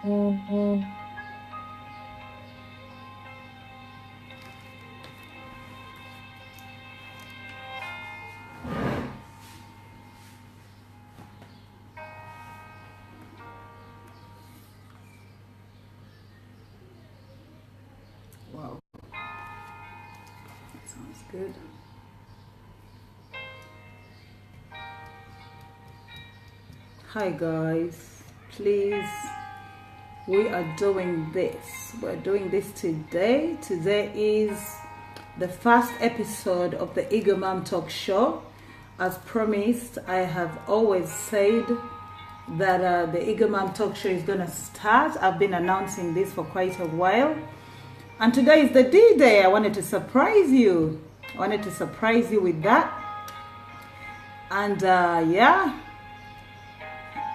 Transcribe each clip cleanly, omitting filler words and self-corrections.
Wow, sounds good. Hi guys, please, we are doing this. We're doing this today. Today is the first episode of the Eagle Mom Talk Show. As promised, I have always said that the Eagle Mom Talk Show is gonna start. I've been announcing this for quite a while. And today is the D-Day. I wanted to surprise you. I wanted to surprise you with that. And yeah,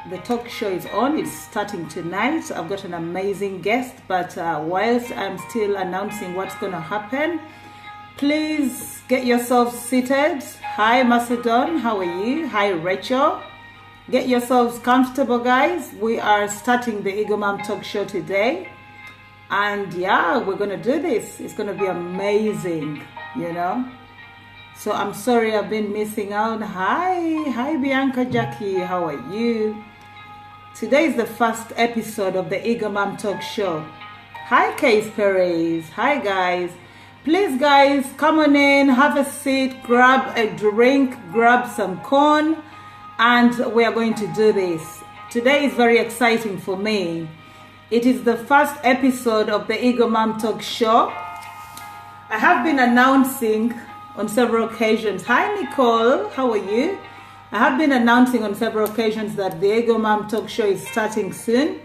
the talk show is on. It's starting tonight. I've got an amazing guest, but whilst I'm still announcing what's going to happen, please get yourselves seated. Hi, Macedon. How are you? Hi, Rachel. Get yourselves comfortable, guys. We are starting the Eagle Mom Talk Show today. And yeah, we're going to do this. It's going to be amazing, you know. So I'm sorry I've been missing out. Hi, Bianca Jackie. How are you? Today is the first episode of the Eagle Mom Talk Show. Hi, Case Perez. Hi, guys. Please, guys, come on in, have a seat, grab a drink, grab some corn, and we are going to do this. Today is very exciting for me. It is the first episode of the Eagle Mom Talk Show. I have been announcing on several occasions. Hi, Nicole. How are you? I have been announcing on several occasions that the Eagle Mom Talk Show is starting soon.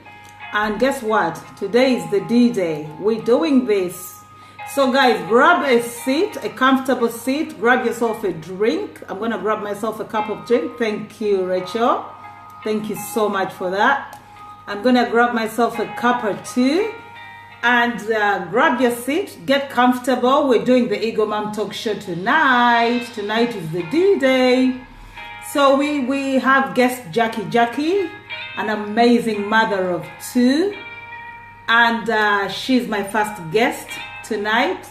And guess what? Today is the D-Day. We're doing this. So guys, grab a seat, a comfortable seat. Grab yourself a drink. I'm going to grab myself a cup of drink. Thank you, Rachel. Thank you so much for that. I'm going to grab myself a cup or two. And grab your seat, get comfortable. We're doing the Eagle Mom Talk Show tonight. Tonight is the D-Day. So we have guest Jackie, an amazing mother of two. And she's my first guest tonight.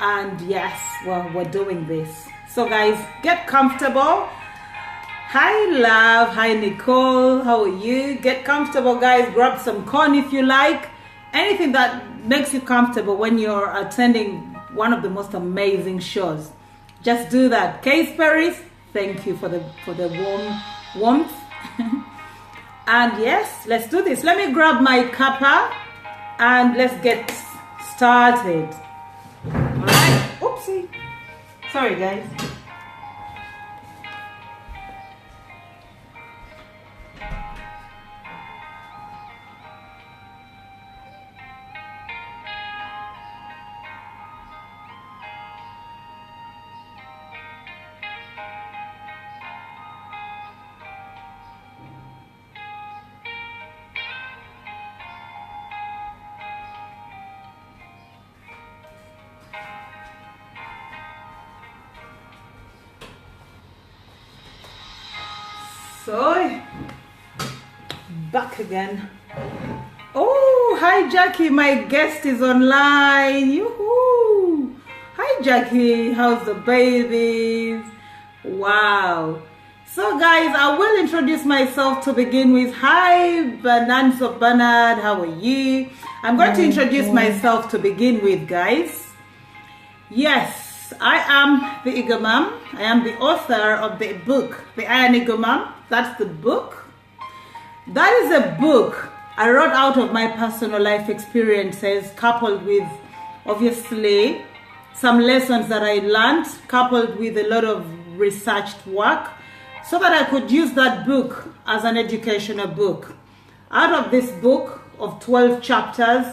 And yes, well, we're doing this. So guys, get comfortable. Hi, love. Hi, Nicole. How are you? Get comfortable, guys. Grab some corn if you like. Anything that makes you comfortable when you're attending one of the most amazing shows. Just do that. Case Paris, thank you for the warmth. And yes, let's do this. Let me grab my cuppa and let's get started. All right. Oopsie. Sorry, guys. So, back again. Oh, hi Jackie, my guest is online. Yoo-hoo. Hi Jackie, how's the babies? Wow. So guys, I will introduce myself to begin with. Hi, Bernard of Bernard, how are you? I'm going to introduce myself to begin with, guys. Yes, I am the Eagle Mom. I am the author of the book, The Iron Eagle Mom. That's the book. That is a book I wrote out of my personal life experiences, coupled with, obviously, some lessons that I learned, coupled with a lot of researched work, so that I could use that book as an educational book. Out of this book of 12 chapters,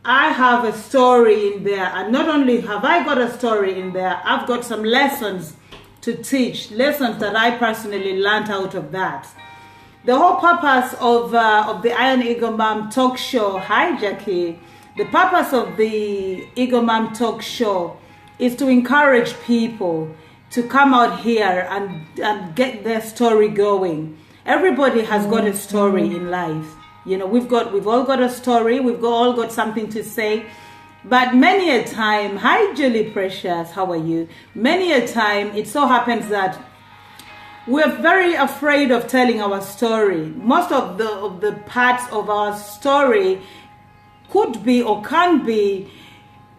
I have a story in there. And not only have I got a story in there, I've got some lessons to teach, lessons that I personally learned out of that. The whole purpose of the Iron Eagle Mom Talk Show, hi Jackie, the purpose of the Eagle Mom Talk Show is to encourage people to come out here and get their story going. Everybody has got a story in life. You know, we've all got a story. All got something to say. But many a time, hi Julie Precious, how are you? Many a time, it so happens that we're very afraid of telling our story. Most of the parts of our story could be or can be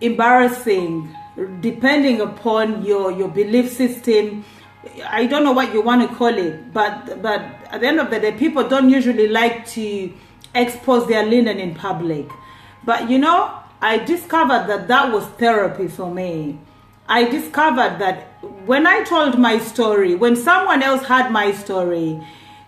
embarrassing, depending upon your belief system. I don't know what you want to call it, but at the end of the day, people don't usually like to expose their linen in public. But you know, I discovered that was therapy for me. I discovered that when I told my story, when someone else had my story,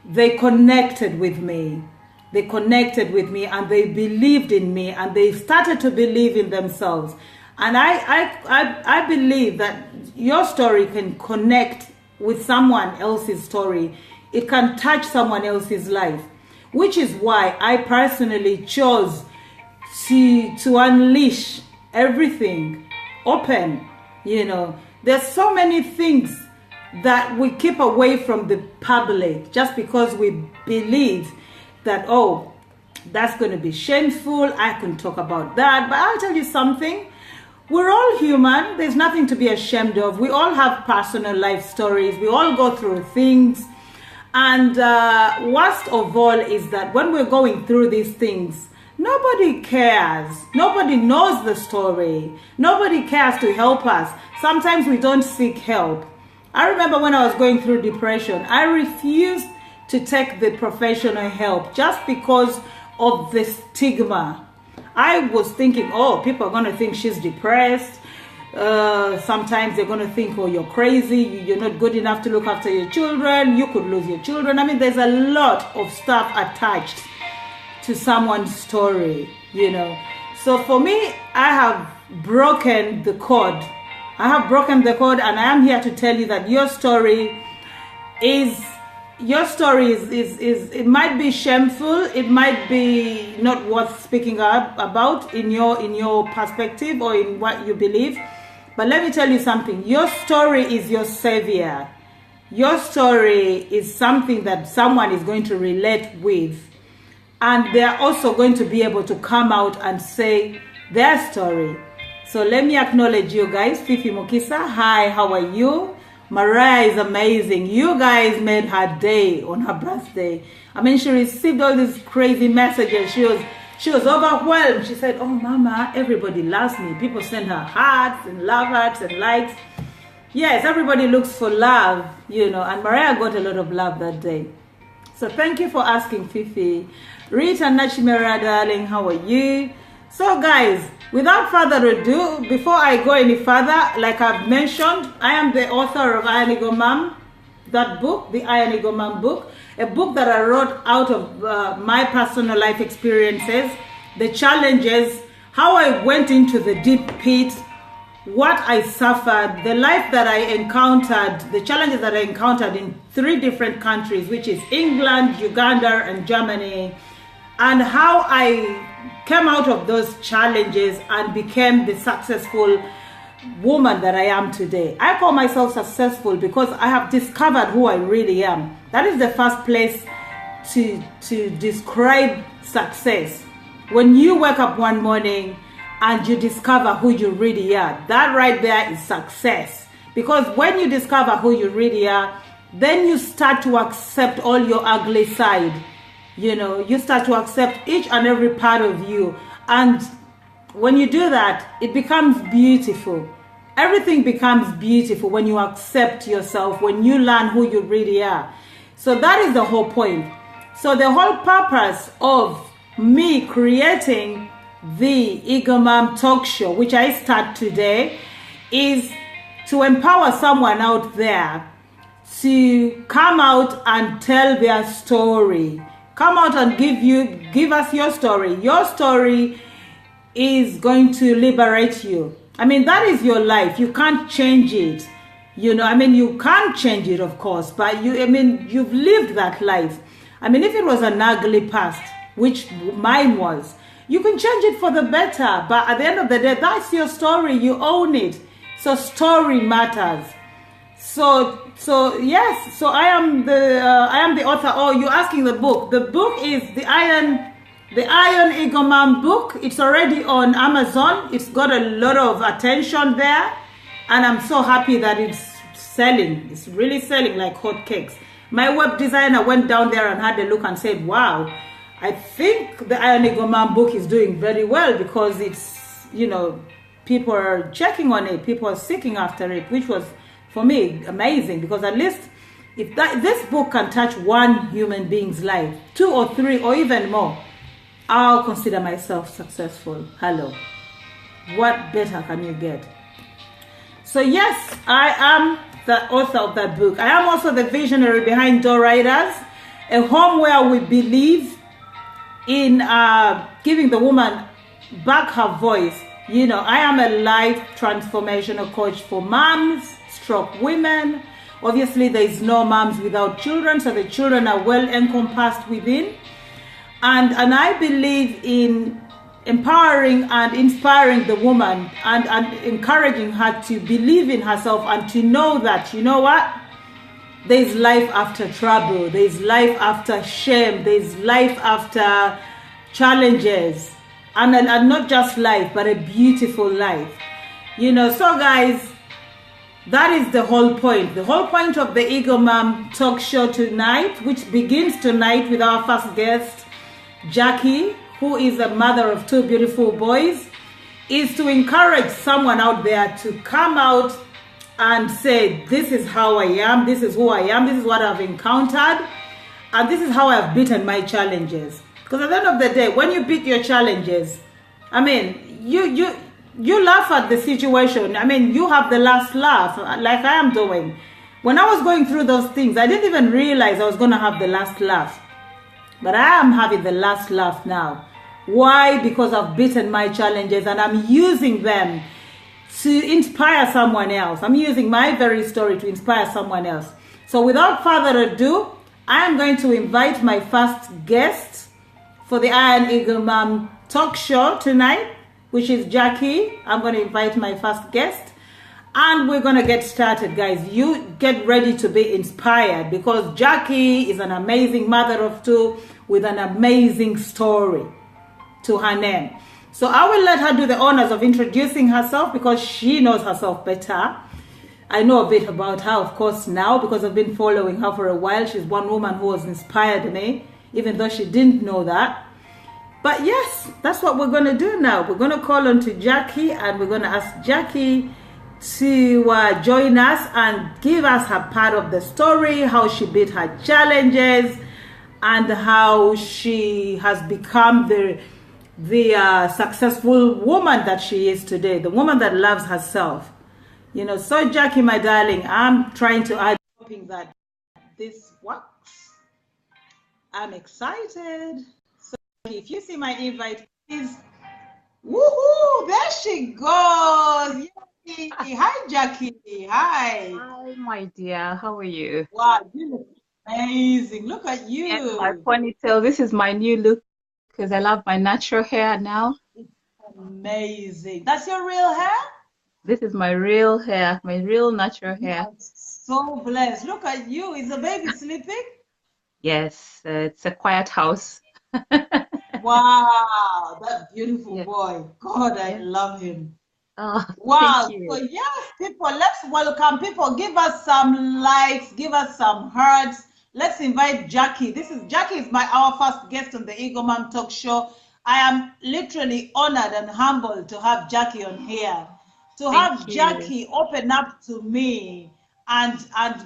they connected with me. They connected with me and they believed in me and they started to believe in themselves. And I believe that your story can connect with someone else's story. It can touch someone else's life, which is why I personally chose to unleash everything open. You know, there's so many things that we keep away from the public just because we believe that, oh, that's going to be shameful, I can talk about that. But I'll tell you something, we're all human. There's nothing to be ashamed of. We all have personal life stories. We all go through things. And worst of all is that when we're going through these things, nobody cares. Nobody knows the story. Nobody cares to help us. Sometimes we don't seek help. I remember when I was going through depression, I refused to take the professional help just because of the stigma. I was thinking, oh, people are going to think she's depressed. Sometimes they're going to think, oh, you're crazy. You're not good enough to look after your children. You could lose your children. I mean, there's a lot of stuff attached to someone's story, you know. So for me, I have broken the code. I have broken the code, and I am here to tell you that your story is it might be shameful, it might be not worth speaking up about in your perspective or in what you believe. But let me tell you something, your story is your savior. Your story is something that someone is going to relate with, and they are also going to be able to come out and say their story. So let me acknowledge you guys. Fifi Mukisa, hi, how are you? Mariah is amazing. You guys made her day on her birthday. I mean, she received all these crazy messages. She was overwhelmed. She said, oh, Mama, everybody loves me. People send her hearts and love hearts and likes. Yes, everybody looks for love, you know, and Mariah got a lot of love that day. So thank you for asking, Fifi. Rita Nachimera, darling, how are you? So guys, without further ado, before I go any further, like I've mentioned, I am the author of Iron Eagle Mom, that book, the Iron Eagle Mom book, a book that I wrote out of my personal life experiences, the challenges, how I went into the deep pit, what I suffered, the life that I encountered, the challenges that I encountered in 3 different countries, which is England, Uganda, and Germany, and how I came out of those challenges and became the successful woman that I am today. I call myself successful because I have discovered who I really am. That is the first place to describe success. When you wake up one morning and you discover who you really are, that right there is success. Because when you discover who you really are, then you start to accept all your ugly side. You know, you start to accept each and every part of you. And when you do that, it becomes beautiful. Everything becomes beautiful when you accept yourself, when you learn who you really are. So that is the whole point. So the whole purpose of me creating the Eagle Mom Talk Show, which I start today, is to empower someone out there to come out and tell their story. Come out and give us your story. Your story is going to liberate you. I mean, that is your life. You can't change it. You know, I mean, you can't change it, of course, but you've lived that life. I mean, if it was an ugly past, which mine was, you can change it for the better. But at the end of the day, that's your story. You own it. So story matters. So yes, so I am the author. Oh, you're asking the book. The book is the Iron The Iron Eagle Mom book, it's already on Amazon. It's got a lot of attention there. And I'm so happy that it's selling. It's really selling like hotcakes. My web designer went down there and had a look and said, wow, I think the Iron Eagle Mom book is doing very well because it's, you know, people are checking on it. People are seeking after it, which was, for me, amazing. Because at least if this book can touch one human being's life, 2 or 3 or even more, I'll consider myself successful. Hello. What better can you get? So yes, I am the author of that book. I am also the visionary behind Door Riders, a home where we believe in giving the woman back her voice. You know, I am a life transformational coach for moms, stroke women. Obviously, there is no moms without children, so the children are well encompassed within. And I believe in empowering and inspiring the woman and encouraging her to believe in herself and to know that, you know what? There's life after trouble. There's life after shame. There's life after challenges. And not just life, but a beautiful life. You know, so guys, that is the whole point. The whole point of the Eagle Mom talk show tonight, which begins tonight with our first guest, Jackie, who is a mother of 2 beautiful boys, is to encourage someone out there to come out and say, this is how I am, this is who I am, this is what I've encountered, and this is how I've beaten my challenges. Because at the end of the day, when you beat your challenges, I mean, you laugh at the situation. I mean, you have the last laugh, like I am doing. When I was going through those things, I didn't even realize I was going to have the last laugh. But I am having the last laugh now. Why? Because I've beaten my challenges and I'm using them to inspire someone else. I'm using my very story to inspire someone else. So without further ado, I am going to invite my first guest for the Iron Eagle Mom talk show tonight, which is Jackie. I'm going to invite my first guest. And we're going to get started, guys. You get ready to be inspired because Jackie is an amazing mother of 2 with an amazing story to her name. So I will let her do the honors of introducing herself because she knows herself better. I know a bit about her, of course, now because I've been following her for a while. She's one woman who has inspired me, even though she didn't know that. But yes, that's what we're going to do now. We're going to call on to Jackie and we're going to ask Jackie to join us and give us her part of the story, how she beat her challenges and how she has become the successful woman that she is today, the woman that loves herself. You know, so Jackie, my darling, I'm trying to add, hoping that this works. I'm excited. So if you see my invite, please, woohoo, there she goes. Yay. Hi, Jackie. Hi. Hi, my dear. How are you? Wow, you look amazing. Look at you. And my ponytail. This is my new look because I love my natural hair now. It's amazing. That's your real hair? This is my real hair, my real natural hair. I'm so blessed. Look at you. Is the baby sleeping? Yes, it's a quiet house. Wow, that beautiful Yeah. boy. God, I Yeah. love him. Oh, Wow. thank So you. yes, people, let's welcome people. Give us some likes, give us some hearts. Let's invite Jackie. Jackie is our first guest on the Eagle Mom Talk Show. I am literally honored and humbled to have Jackie on here. To have Thank you. Jackie open up to me and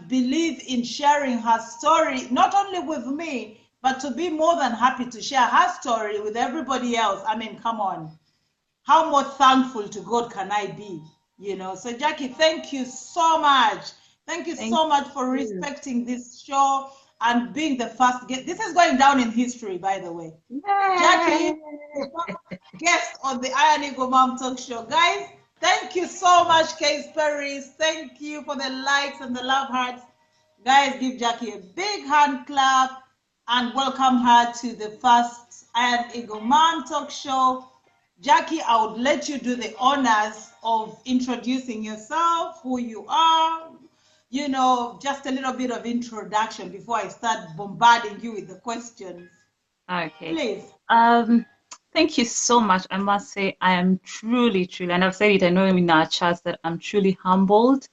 believe in sharing her story, not only with me, but to be more than happy to share her story with everybody else. I mean, come on. How more thankful to God can I be? You know, so Jackie, thank you so much. Thank you so much for respecting this show and being the first guest. This is going down in history, by the way. Jackie, guest on the Iron Eagle Mom Talk Show. Guys, thank you so much, Case Perry's. Thank you for the likes and the love hearts. Guys, give Jackie a big hand clap and welcome her to the first Iron Eagle Mom Talk Show. Jackie, I would let you do the honors of introducing yourself, who you are, you know, just a little bit of introduction before I start bombarding you with the questions. Okay. Please. Um, Thank you so much. I must say, I am truly, truly, and I've said it, I know in our chats that I'm truly humbled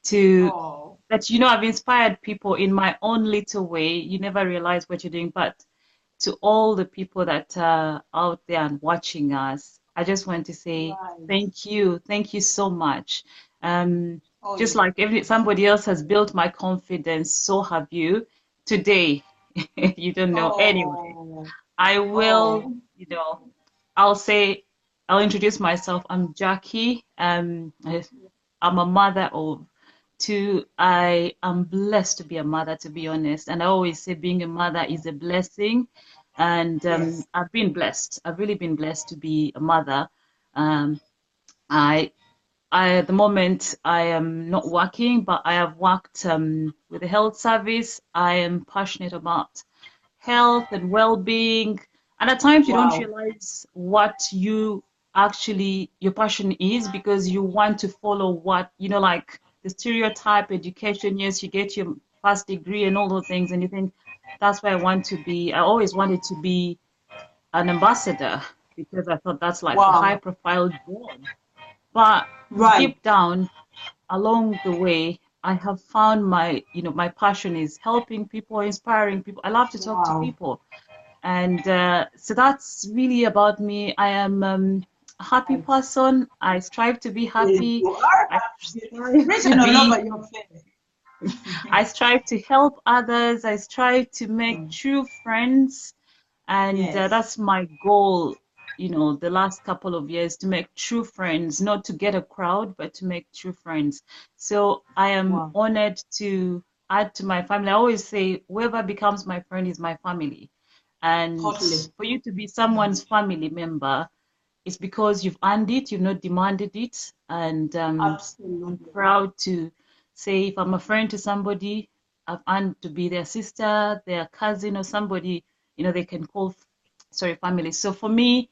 to Oh, that, I've inspired people in my own little way. You never realize what you're doing, but to all the people that are out there and watching us, I just want to say right. thank you. Thank you so much. Um, Oh, just like somebody else has built my confidence, so have you today. You don't know anyway. oh, I will, oh. you know, I'll say, I'll introduce myself. I'm Jackie. I'm a mother of two. I am blessed to be a mother, to be honest. And I always say being a mother is a blessing. And Yes. I've been blessed. I've really been blessed to be a mother. Um, I, at the moment, I am not working, but I have worked with the health service. I am passionate about health and well-being. And at times you don't Wow. realize what your passion is because you want to follow what, like the stereotype education. Yes, you get your first degree and all those things, and you think that's where I want to be. I always wanted to be an ambassador because I thought that's like a high Wow. profile job. But Right. deep down, along the way, I have found my passion is helping people, inspiring people. I love to talk to Wow. people. And so that's really about me. I am a happy Right. person. I strive to be Yes, happy. you are I happy. strive to Written all be, over your face. I strive to help others. I strive to make Mm. true friends. And Yes. that's my goal, the last couple of years, to make true friends, not to get a crowd, but to make true friends. So I am Wow. honored to add to my family. I always say, whoever becomes my friend is my family. And Totally. for you to be someone's family member, it's because you've earned it, you've not demanded it. And I'm Absolutely. proud to say if I'm a friend to somebody, I've earned to be their sister, their cousin, or somebody, they can call, sorry, family. So for me,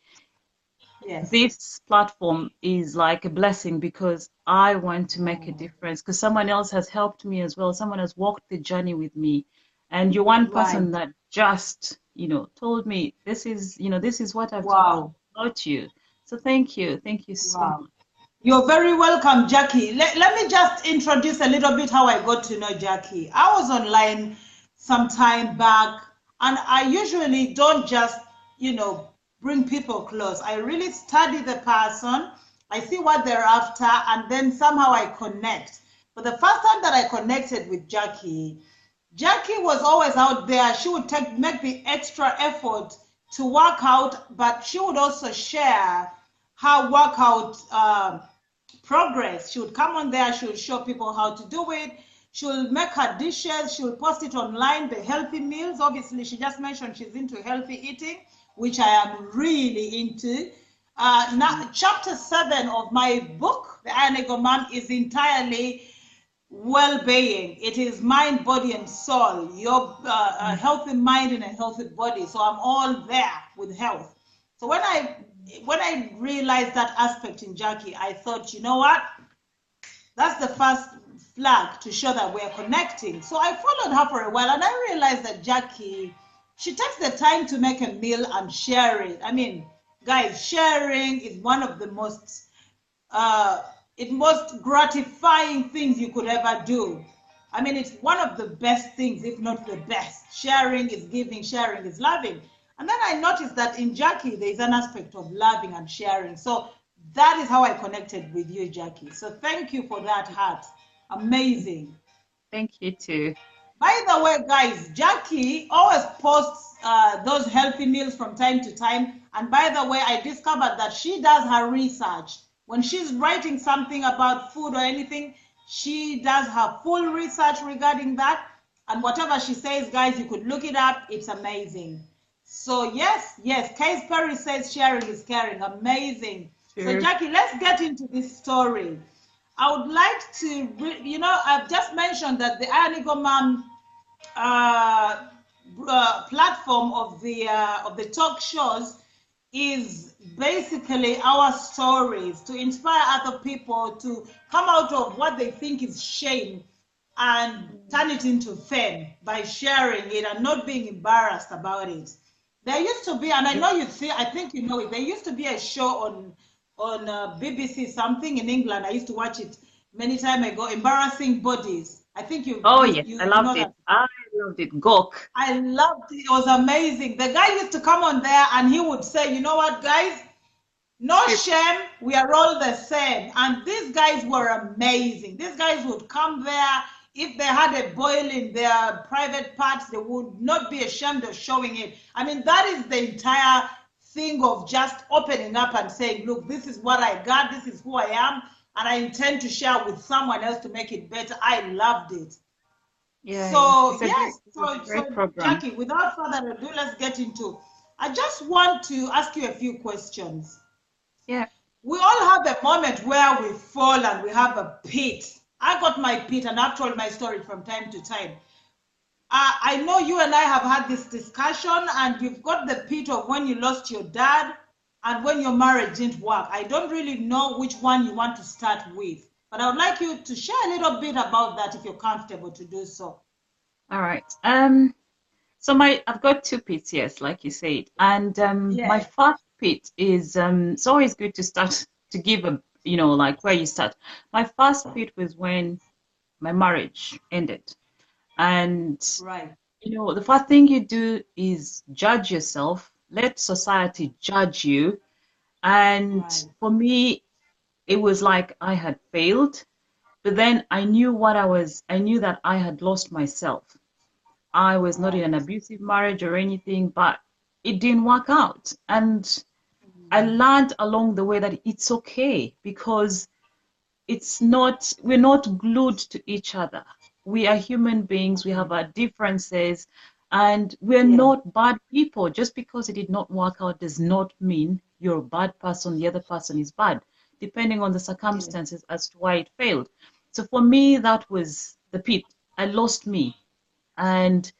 Yes. this platform is like a blessing because I want to make a Oh, difference because someone else has helped me as well. Someone has walked the journey with me. And you're one right. person that just, told me this is what I've talked Wow. about you. So thank you. Thank you so Wow. much. You're very welcome, Jackie. Let me just introduce a little bit how I got to know Jackie. I was online some time back, and I usually don't just, bring people close. I really study the person, I see what they're after, and then somehow I connect. But the first time that I connected with Jackie, Jackie was always out there. She would make the extra effort to work out, but she would also share her workout progress. She would come on there, she would show people how to do it. She will make her dishes, she will post it online, the healthy meals. Obviously, she just mentioned she's into healthy eating, which I am really into. Now, chapter 7 of my book, The Iron Ego Mom, is entirely well-being. It is mind, body, and soul. Your a healthy mind and a healthy body. So I'm all there with health. So when I realized that aspect in Jackie, I thought, you know what? That's the first flag to show that we're connecting. So I followed her for a while, and I realized that Jackie, she takes the time to make a meal and share it. I mean, guys, sharing is one of the uh, most gratifying things you could ever do. I mean, it's one of the best things, if not the best. Sharing is giving, sharing is loving. And then I noticed that in Jackie, there is an aspect of loving and sharing. So that is how I connected with you, Jackie. So thank you for that heart. Amazing. Thank you too. By the way, guys, Jackie always posts those healthy meals from time to time. And by the way, I discovered that she does her research. When she's writing something about food or anything, she does her full research regarding that. And whatever she says, guys, you could look it up. It's amazing. So yes, yes, Case Perry says sharing is caring. Amazing. So Sure. Jackie, let's get into this story. I would like to, I've just mentioned that the Iron Mom uh, platform of the talk shows is basically our stories to inspire other people to come out of what they think is shame and turn it into fame by sharing it and not being embarrassed about it. There used to be, and I know you see, I think you know it. There used to be a show on BBC something in England. I used to watch it many time ago. Embarrassing Bodies. I think Oh yes, I you know loved that. it. I loved it. Gawk. I loved it. It was amazing. The guy used to come on there and he would say, you know what, guys? No shame. We are all the same. And these guys were amazing. These guys would come there. If they had a boil in their private parts, they would not be ashamed of showing it. I mean, that is the entire thing of just opening up and saying, look, this is what I got. This is who I am. And I intend to share with someone else to make it better. I loved it. Yeah, So it's a great, yes, it was a great so program. Jackie, without further ado, let's get into. I just want to ask you a few questions. Yeah. We all have a moment where we fall and we have a pit. I got my pit, and I've told my story from time to time. I know you and I have had this discussion, and you've got the pit of when you lost your dad and when your marriage didn't work. I don't really know which one you want to start with, but I would like you to share a little bit about that if you're comfortable to do so. All right. So I've got two pits, yes, like you said. And my Yeah. first pit is it's always good to start to give a, like where you start. My first pit was when my marriage ended. And Right. the first thing you do is judge yourself, let society judge you. And Right. for me, it was like I had failed, but then I knew I knew that I had lost myself. I was not in an Right. abusive marriage or anything, but it didn't work out. And I learned along the way that it's okay because we're not glued to each other. We are human beings, we have our differences, and we're Yeah. not bad people. Just because it did not work out does not mean you're a bad person, the other person is bad, depending on the Yeah. circumstances as to why it failed. So for me, that was the pit. I lost me. And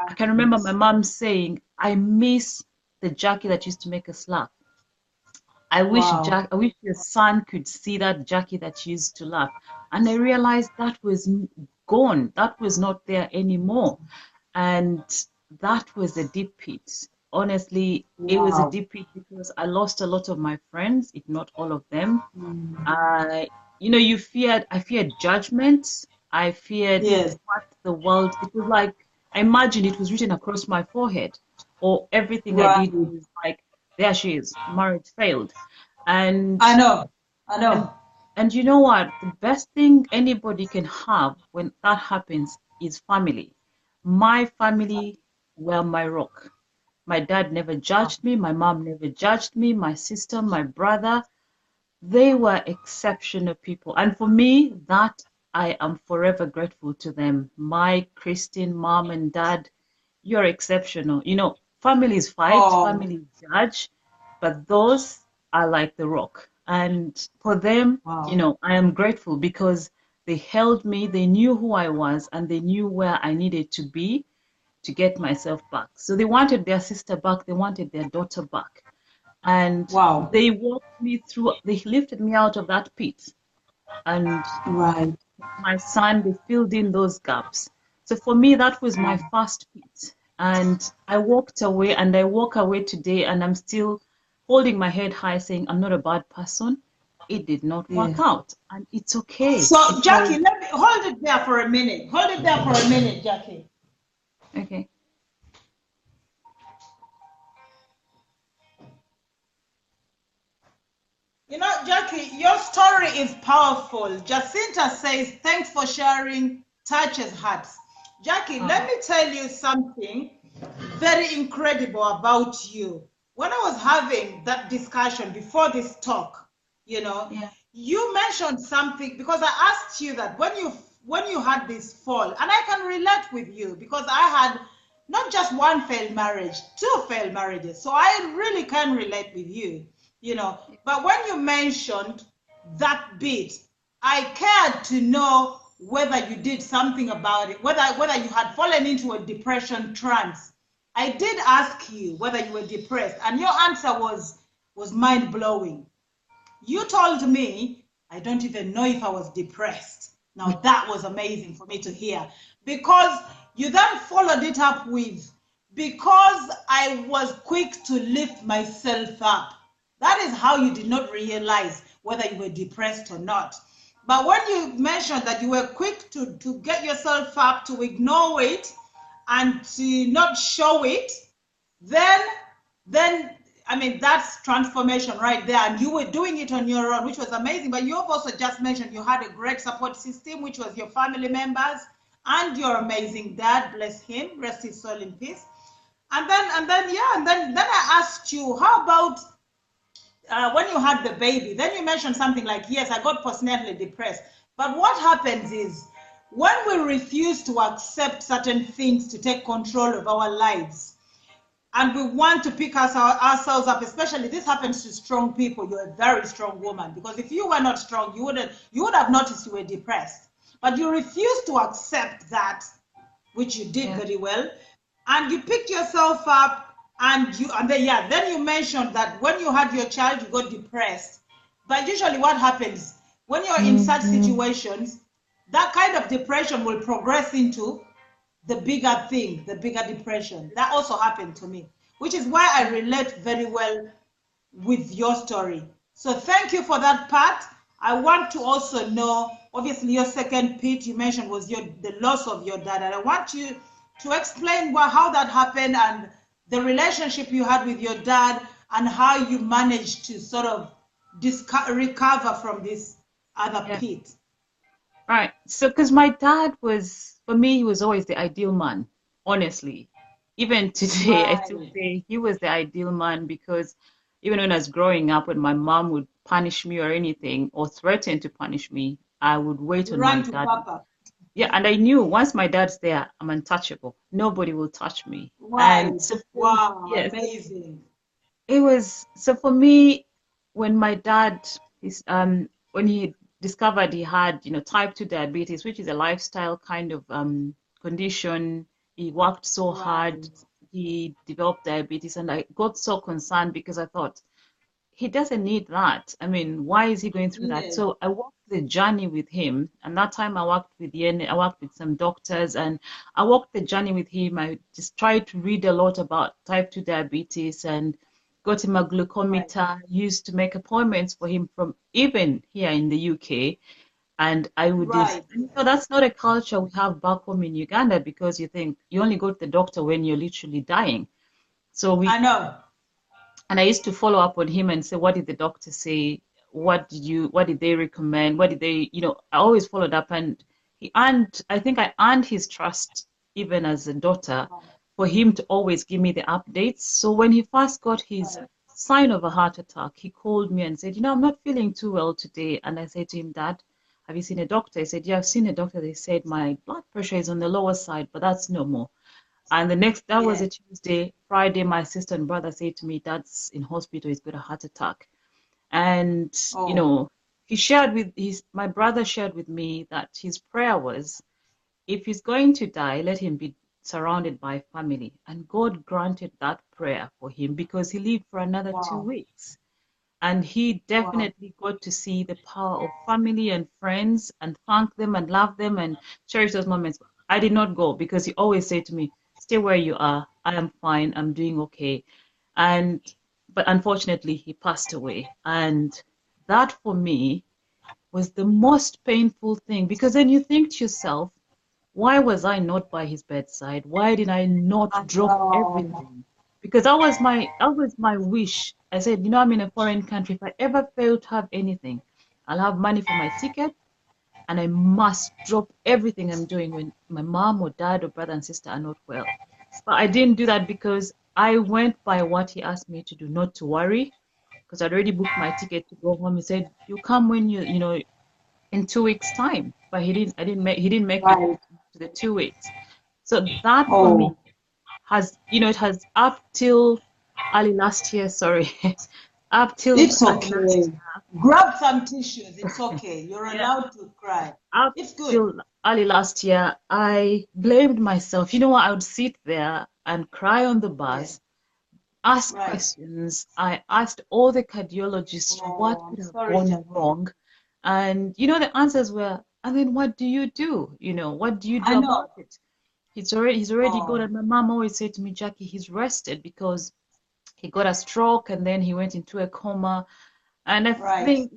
I can remember my Right. mom saying, I miss the Jackie that used to make us laugh. Wow. I wish your son could see that Jackie that used to laugh. And I realized that was gone. That was not there anymore. And that was a deep pit. Honestly, it was a Wow. deep pit because I lost a lot of my friends, if not all of them. Mm. I, I feared judgment. I feared Yes. what the world, it was like, I imagined it was written across my forehead, or everything I Right. did was like, there she is, marriage failed. And, I know. I and, know. and you know what? The best thing anybody can have when that happens is family. My family were my rock. My dad never Wow. judged me. My mom never judged me. My sister, my brother, they were exceptional people. And for me, that I am forever grateful to them. My Christian mom and dad, you're exceptional. Families fight, Oh, families judge, but those are like the rock. And for them, wow. I am grateful because they held me, they knew who I was, and they knew where I needed to be to get myself back. So they wanted their sister back, they wanted their daughter back. And Wow. they walked me through, they lifted me out of that pit. And Right. my son, they filled in those gaps. So for me, that was my first pit. And I walked away, and I walk away today, and I'm still holding my head high saying, I'm not a bad person. It did not work Yeah. out. And it's okay So, because, Jackie, let me hold it there for a minute. Hold it there for a minute, Jackie. okay. You know, Jackie, your story is powerful. Jacinta says, thanks for sharing, touches hearts. Jackie, let Oh, me tell you something very incredible about you. When I was having that discussion before this talk, you know, yeah. you mentioned something because I asked you that when you had this fall, and I can relate with you because I had not just one failed marriage, two failed marriages. So I really can relate with you. But when you mentioned that bit, I cared to know whether you did something about it, whether you had fallen into a depression trance. I did ask you whether you were depressed, and your answer was mind blowing. You told me, I don't even know if I was depressed. Now that was amazing for me to hear because you then followed it up with because I was quick to lift myself up. That is how you did not realize whether you were depressed or not. But when you mentioned that you were quick to get yourself up, to ignore it, and to not show it, then I mean, that's transformation right there. And you were doing it on your own, which was amazing. But you also just mentioned you had a great support system, which was your family members and your amazing dad, bless him, rest his soul in peace. And then I asked you, how about when you had the baby? Then you mentioned something like, yes, I got postnatally depressed. But what happens is, when we refuse to accept certain things to take control of our lives, and we want to pick ourselves up, especially this happens to strong people. You're a very strong woman, because if you were not strong, you would have noticed you were depressed. But you refuse to accept that, which you did very well, and you picked yourself up, and then you mentioned that when you had your child, you got depressed. But usually what happens when you're in such situations, that kind of depression will progress into the bigger thing, the bigger depression. That also happened to me, which is why I relate very well with your story. So thank you for that part. I want to also know, obviously your second pit you mentioned was the loss of your dad. And I want you to explain how that happened and the relationship you had with your dad and how you managed to sort of recover from this other pit. Right. So, because my dad was, for me, he was always the ideal man, honestly. Even today, I still say he was the ideal man, because even when I was growing up, when my mom would punish me or anything or threaten to punish me, I would wait on my dad. Papa. Yeah, and I knew once my dad's there, I'm untouchable. Nobody will touch me. Wow. And so, yes, amazing. It was, so for me, when my dad when he discovered he had, type 2 diabetes, which is a lifestyle kind of condition. He worked so hard, he developed diabetes, and I got so concerned because I thought, he doesn't need that. I mean, why is he going through that? So I walked the journey with him, and that time I worked with some doctors, and I walked the journey with him. I just tried to read a lot about type 2 diabetes and got him a glucometer, used to make appointments for him from even here in the UK. And I would so that's not a culture we have back home in Uganda, because you think you only go to the doctor when you're literally dying. So I know. And I used to follow up on him and say, what did the doctor say? What did they recommend? What did they, I always followed up, and I think I earned his trust even as a daughter, for him to always give me the updates. So when he first got his sign of a heart attack, he called me and said, I'm not feeling too well today. And I said to him, Dad, have you seen a doctor? He said, yeah, I've seen a doctor. They said my blood pressure is on the lower side, but that's normal. And that was a Tuesday. Friday, my sister and brother said to me, Dad's in hospital, he's got a heart attack. And, my brother shared with me that his prayer was, if he's going to die, let him be surrounded by family. And God granted that prayer for him, because he lived for another 2 weeks. And he definitely got to see the power of family and friends and thank them and love them and cherish those moments. I did not go, because he always said to me, stay where you are. I am fine. I'm doing okay. But unfortunately, he passed away. And that for me was the most painful thing, because then you think to yourself, why was I not by his bedside? Why did I not drop everything? Because that was my wish. I said, I'm in a foreign country. If I ever fail to have anything, I'll have money for my ticket, and I must drop everything I'm doing when my mom or dad or brother and sister are not well. But I didn't do that, because I went by what he asked me to do, not to worry, because I'd already booked my ticket to go home. He said, you come when in 2 weeks time. But he didn't make it to the 2 weeks. So that for me has, it has up till early last year, sorry. Up till it's okay. Grab some tissues. It's okay. You're allowed to cry. It's good. Till early last year, I blamed myself. You know what? I would sit there and cry on the bus, ask questions. I asked all the cardiologists what could have gone wrong, and the answers were, and then what do you do? What do you do about it? He's already gone. Oh, And my mom always said to me, Jackie, he's rested because he got a stroke and then he went into a coma. And I right. think,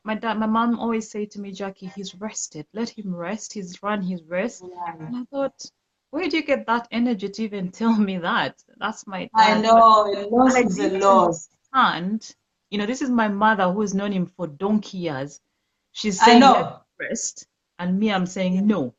my mom always said to me, Jackie, he's rested. Let him rest. He's run his race. Right. And I thought, where do you get that energy to even tell me that? That's my I dad. But know a and loss I is a didn't loss. understand, this is my mother who's known him for donkey years. She's I saying, let him know. rest. And me, I'm Yeah. saying, no.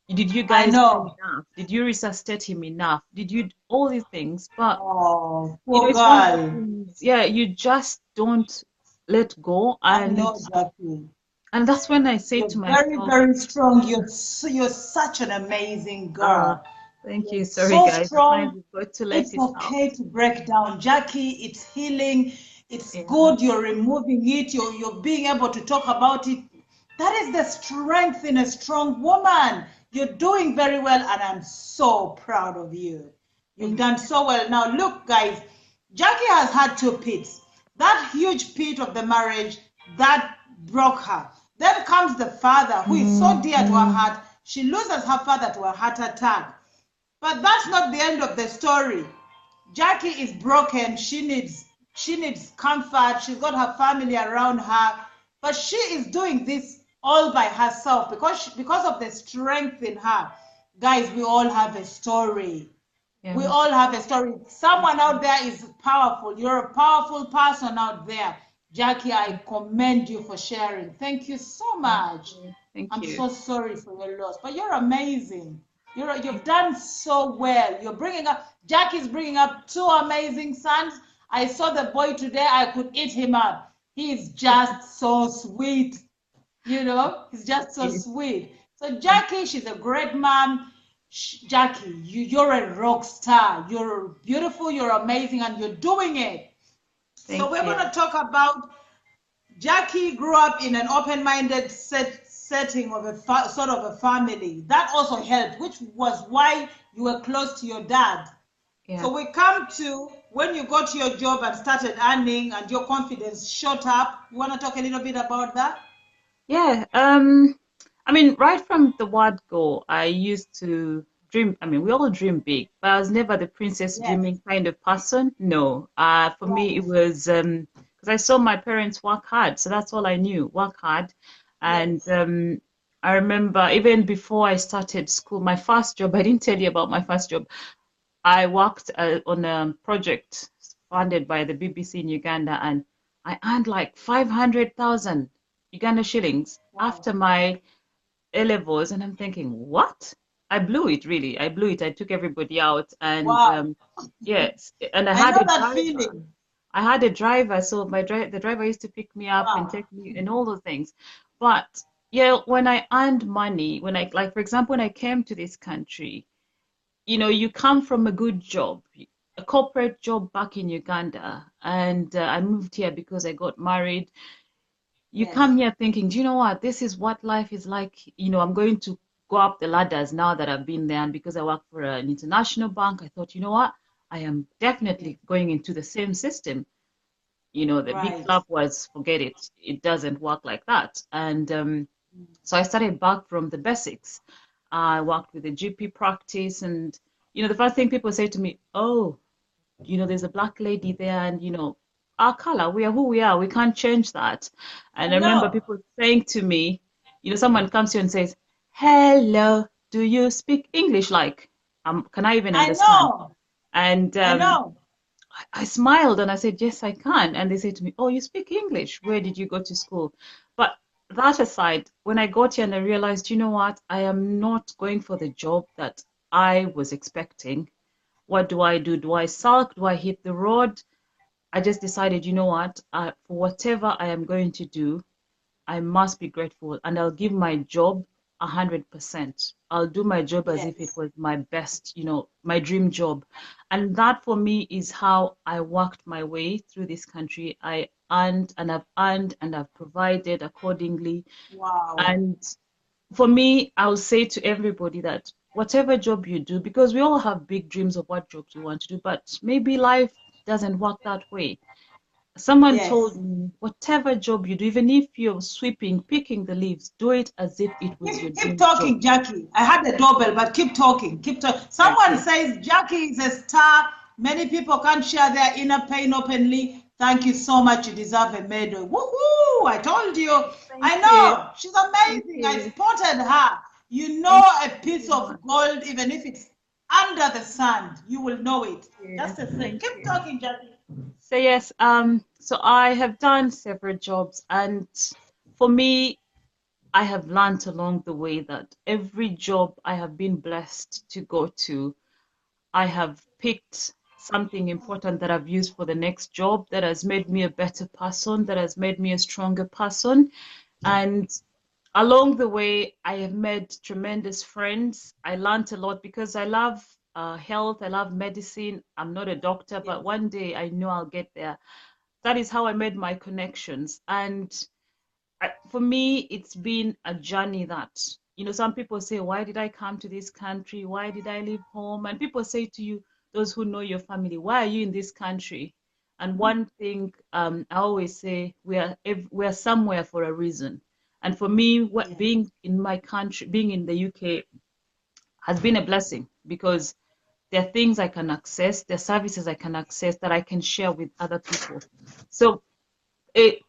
Did you I guys do know. enough? Did you resuscitate him enough? Did you all these things? But Oh, poor it's one of the girl. things, yeah, you just don't let go. I And know, Jackie. that's when I say You're to very, myself, very strong. You're such an amazing uh, girl. thank You're you. Sorry, so guys. Sometimes strong. you've got to let It's it out. okay to break down. Jackie, it's healing. It's Yeah. good. You're removing it. You're being able to talk about it. That is the strength in a strong woman. You're doing very well, and I'm so proud of you. You've Thank done so well. Now, look, guys, Jackie has had two pits. That huge pit of the marriage that broke her. Then comes the father, who is so dear to her heart. She loses her father to a heart attack. But that's not the end of the story. Jackie is broken. She needs comfort. She's got her family around her, but she is doing this all by herself because of the strength in her. Guys, we all have a story. We Yeah. all have a story. Someone out there is powerful. You're a powerful person out there. Jackie, I commend you for sharing. Thank you so Thank much. you. Thank I'm you. so sorry for your loss, but you're amazing. You've Thank done so well. Jackie's bringing up two amazing sons. I saw the boy today. I could eat him up. He's just so sweet. He's just so you. sweet. So Jackie, she's a great mom. Jackie, you're a rock star. You're beautiful, you're amazing, and you're doing it. So Thank we're going you. to talk about Jackie grew up in an open-minded setting of sort of a family. That also helped, which was why you were close to your dad. Yeah. So we come to when you got your job and started earning and your confidence shot up. You want to talk a little bit about that? Yeah. I mean, right from the word go, I used to dream. I mean, we all dream big, but I was never the princess Yes. dreaming kind of person. No. For me, it Right. was because I saw my parents work hard, so that's all I knew, work hard. And Yes. I remember even before I started school, my first job, I didn't tell you about my first job. I worked on a project funded by the BBC in Uganda, and I earned like 500,000 Uganda shillings Wow. after my A levels, and I'm thinking, what? I blew it, really. I blew it. I took everybody out, and Wow. yes, and I I had know a that driver. feeling. I had a driver, so the driver used to pick me up and Wow. take me and all those things. But yeah, when I earned money, when I like, for example, when I came to this country, you come from a good job, a corporate job back in Uganda, and I moved here because I got married. You Yes. come here thinking, do you know what? This is what life is like. I'm going to go up the ladders now that I've been there. And because I work for an international bank, I thought, you know what? I am Yes. definitely going into the same system. The big Right. flap was forget it. It doesn't work like that. And so I started back from the basics. I worked with a GP practice, and the first thing people say to me, "Oh, there's a black lady there, and our color, we are who we are. We can't change that." And I I remember know. people saying to me, someone comes to you and says, "Hello, do you speak English?" Like, can I even I understand? know. And I know. I smiled and I said, "Yes, I can." And they said to me, "Oh, you speak English. Where did you go to school?" But that aside, when I got here and I realized, you know what, I am not going for the job that I was expecting. What do I do? Do I sulk? Do I hit the road? I just decided, you know what, for whatever I am going to do, I must be grateful and I'll give my job 100%. I'll do my job as if it Yes. was my best, my dream job. And that for me is how I worked my way through this country. I earned and I've provided accordingly. Wow. And for me, I'll say to everybody that whatever job you do, because we all have big dreams of what jobs we want to do, but maybe life doesn't work that way. Someone Yes. told me, whatever job you do, even if you're sweeping, picking the leaves, do it as if it was your Keep dream job. talking, Jackie. I had the doorbell, but keep talking. Keep talking. Someone Okay. says Jackie is a star. Many people can't share their inner pain openly. Thank you so much. You deserve a medal. Woohoo! I told you. Thank I you. know. She's Thank amazing. I you. spotted her. You know Thank a you piece so of much. gold, even if it's under the sand, you will know it. Yeah, That's the thing. thank Keep you. talking, Jackie. So yes, so I have done several jobs, and for me, I have learned along the way that every job I have been blessed to go to, I have picked something important that I've used for the next job that has made me a better person, that has made me a stronger person. And along the way, I have made tremendous friends. I learned a lot because I love health, I love medicine. I'm not a doctor, Yes. but one day I know I'll get there. That is how I made my connections. And for me, it's been a journey that, some people say, why did I come to this country? Why did I leave home? And people say to you, those who know your family, why are you in this country? And one thing I always say, we are somewhere for a reason. And for me, Yes. being in my country, being in the UK, has been a blessing because there are things I can access, there are services I can access that I can share with other people. So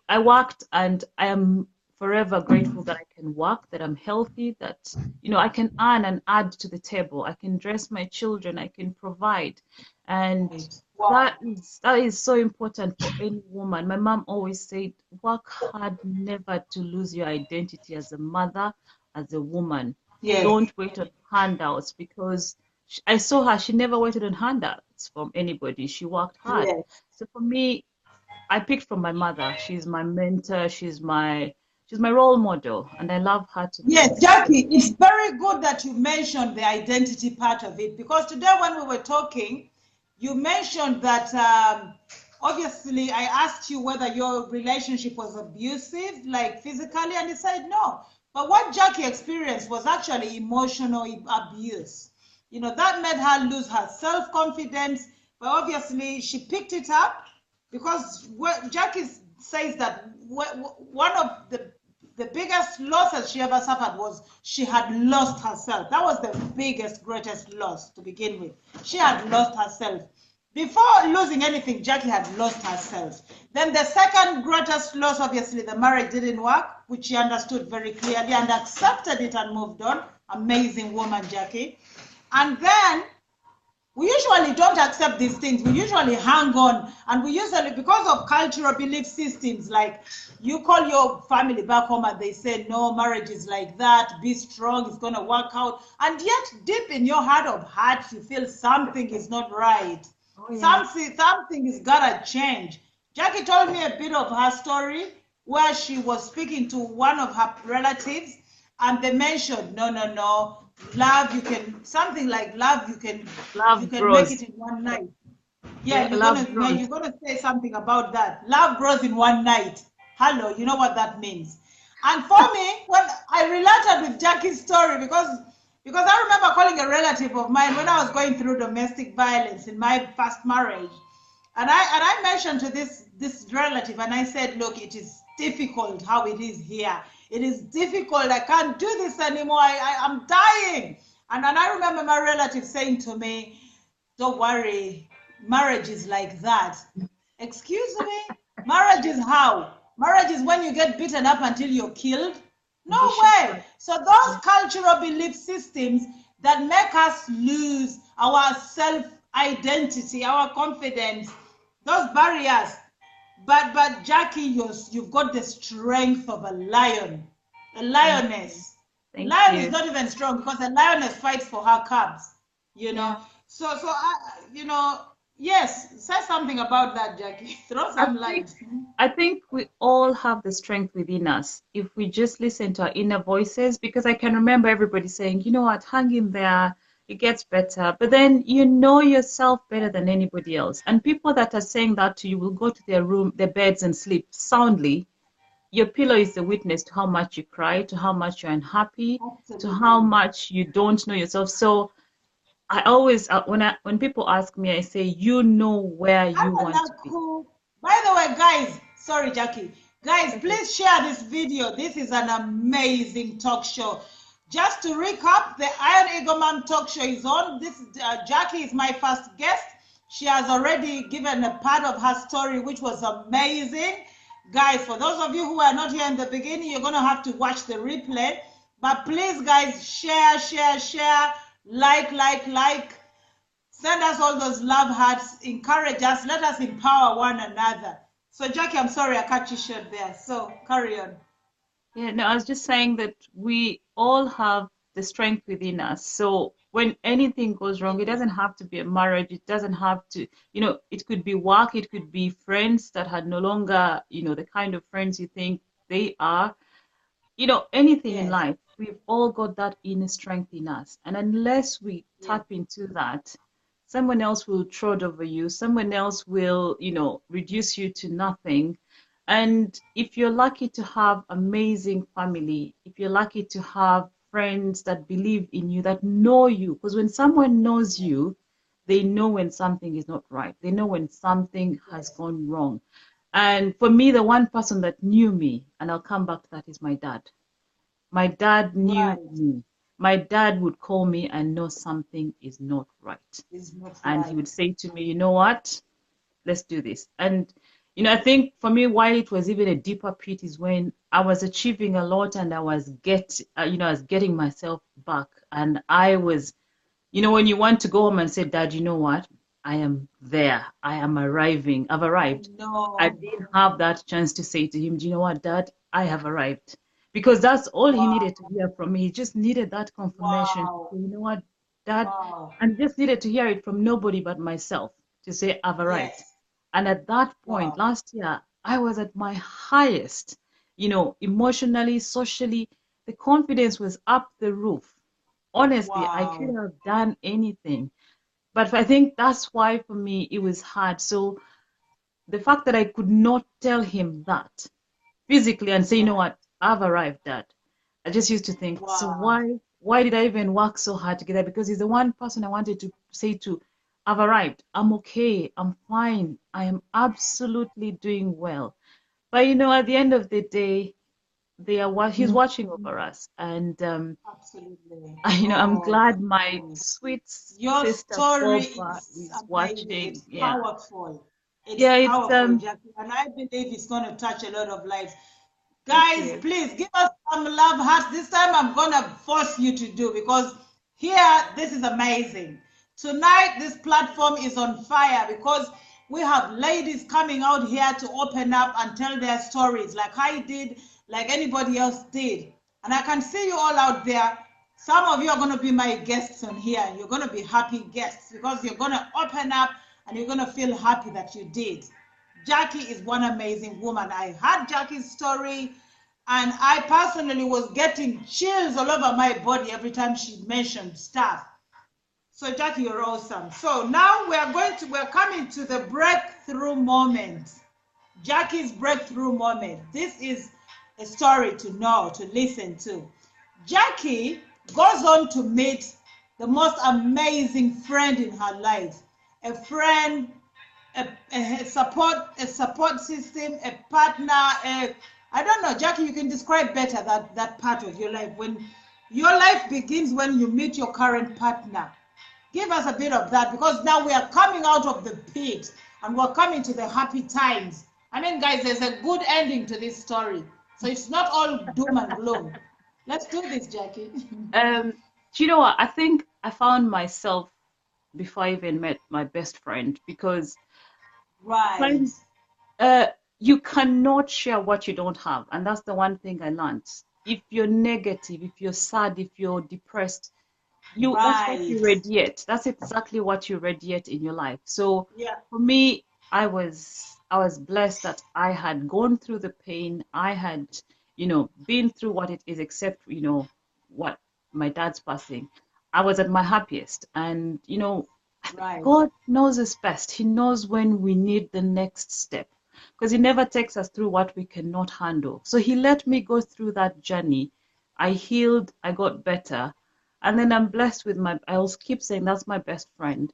I worked, and I am forever grateful that I can work, that I'm healthy, that I can earn and add to the table. I can dress my children, I can provide, and Right. that Wow. is that is so important for any woman. My mom always said, work hard never to lose your identity as a mother, as a woman. Yes. Don't wait on handouts because I saw her. She never waited on handouts from anybody. She worked hard. Yes. So for me, I picked from my mother. She's my mentor. She's my role model, and I love her to Yes, bits. So Jackie, it's very good that you mentioned the identity part of it because today when we were talking, you mentioned that obviously I asked you whether your relationship was abusive, like physically, and you said no. But what Jackie experienced was actually emotional abuse. That made her lose her self-confidence, but obviously she picked it up because Jackie says that one of the biggest losses she ever suffered was she had lost herself. That was the biggest, greatest loss to begin with. She had lost herself. Before losing anything, Jackie had lost herself. Then the second greatest loss, obviously, the marriage didn't work, which she understood very clearly and accepted it and moved on. Amazing woman, Jackie. And then we usually don't accept these things. We usually hang on, and we usually, because of cultural belief systems, like you call your family back home and they say, no, marriage is like that, be strong, it's going to work out. And yet, deep in your heart of hearts, you feel something is not right. oh yeah, Something is got to change. Jackie told me a bit of her story where she was speaking to one of her relatives, and they mentioned, no, no, no, love, you can, something like love, you love can make it grows. in one night. Yeah, Yeah, love grows. you're gonna say something about that. Love grows in one night. Hello, you know what that means. And for me, when I related with Jackie's story, because I remember calling a relative of mine when I was going through domestic violence in my first marriage, and I mentioned to this relative, and I said, look, it is difficult how it is here. It is difficult. I can't do this anymore. I'm dying. And I remember my relative saying to me, don't worry, marriage is like that. Excuse me? Marriage is how? Marriage is when you get beaten up until you're killed? Be No way. shattered. So those Yeah. cultural belief systems that make us lose our self identity, our confidence, those barriers. But Jackie, you've got the strength of a lion, a Thank you. lioness. A Thank lion is you. not even strong because a lioness fights for her cubs. You know. Yeah. So yes. Say something about that, Jackie. Throw I some think light. I think we all have the strength within us if we just listen to our inner voices, because I can remember everybody saying, you know what, hang in there, it gets better. But then you know yourself better than anybody else. And people that are saying that to you will go to their room, their beds and sleep soundly. Your pillow is the witness to how much you cry, to how much you're unhappy, to how Absolutely. much you don't know yourself. So I always, when people ask me, I say, you know where you Have a want to be. Naku. By the way, guys, sorry, Jackie. Guys, please share this video. This is an amazing talk show. Just to recap, the Iron Eagle Man talk show is on. This Jackie is my first guest. She has already given a part of her story, which was amazing. Guys, for those of you who are not here in the beginning, you're going to have to watch the replay. But please, guys, share, like. Send us all those love hearts. Encourage us. Let us empower one another. So, Jackie, I'm sorry I cut you short there. So, carry on. Yeah, no, I was just saying that we all have the strength within us. So when anything goes wrong, it doesn't have to be a marriage. It doesn't have to, it could be work. It could be friends that had no longer, the kind of friends you think they are. Anything in life, we've all got that inner strength in us. And unless we tap into that, someone else will trod over you. Someone else will, reduce you to nothing. And if you're lucky to have amazing family, if you're lucky to have friends that believe in you, that know you, because when someone knows you, they know when something is not right. They know when something has gone wrong. And for me, the one person that knew me, and I'll come back to that, is my dad. My dad knew me. My dad would call me and know something is not right. And he would say to me, you know what? Let's do this. And I think for me, why it was even a deeper pit is when I was achieving a lot and I was getting myself back. And I was, when you want to go home and say, Dad, you know what? I am there. I am arriving. I've arrived. No. I didn't have that chance to say to him, do you know what, Dad? I have arrived. Because that's all he needed to hear from me. He just needed that confirmation. So, you know what, Dad? And just needed to hear it from nobody but myself to say, I've arrived. Yes. And at that point, last year, I was at my highest, emotionally, socially. The confidence was up the roof. Honestly, I could have done anything. But I think that's why, for me, it was hard. So the fact that I could not tell him that physically and say, you know what, I've arrived, Dad. I just used to think, so why did I even work so hard to get there? Because he's the one person I wanted to say to, I've arrived. I'm okay. I'm fine. I am absolutely doing well. But at the end of the day, he's watching over us, and absolutely. I'm glad my sweet your sister story is watching. It's powerful. It's powerful, Jackie, and I believe it's going to touch a lot of lives. Guys, please give us some love hearts. This time I'm going to force you to do, because here, this is amazing. Tonight, this platform is on fire because we have ladies coming out here to open up and tell their stories like I did, like anybody else did. And I can see you all out there. Some of you are going to be my guests on here. You're going to be happy guests because you're going to open up and you're going to feel happy that you did. Jackie is one amazing woman. I heard Jackie's story, and I personally was getting chills all over my body every time she mentioned stuff. So Jackie, you're awesome. So now we're coming to the breakthrough moment. Jackie's breakthrough moment. This is a story to know, to listen to. Jackie goes on to meet the most amazing friend in her life. A friend, a support system, a partner, I don't know, Jackie, you can describe better that part of your life. When your life begins when you meet your current partner. Give us a bit of that, because now we are coming out of the pit and we're coming to the happy times. I mean, guys, there's a good ending to this story. So it's not all doom and gloom. Let's do this, Jackie. Do you know what? I think I found myself before I even met my best friend, because you cannot share what you don't have. And that's the one thing I learned. If you're negative, if you're sad, if you're depressed, that's what you radiate. That's exactly what you radiate in your life. So for me, I was blessed that I had gone through the pain. I had, been through what it is, except, what my dad's passing. I was at my happiest. And, God knows us best. He knows when we need the next step, because he never takes us through what we cannot handle. So he let me go through that journey. I healed, I got better. And then I'm blessed with I'll keep saying that's my best friend.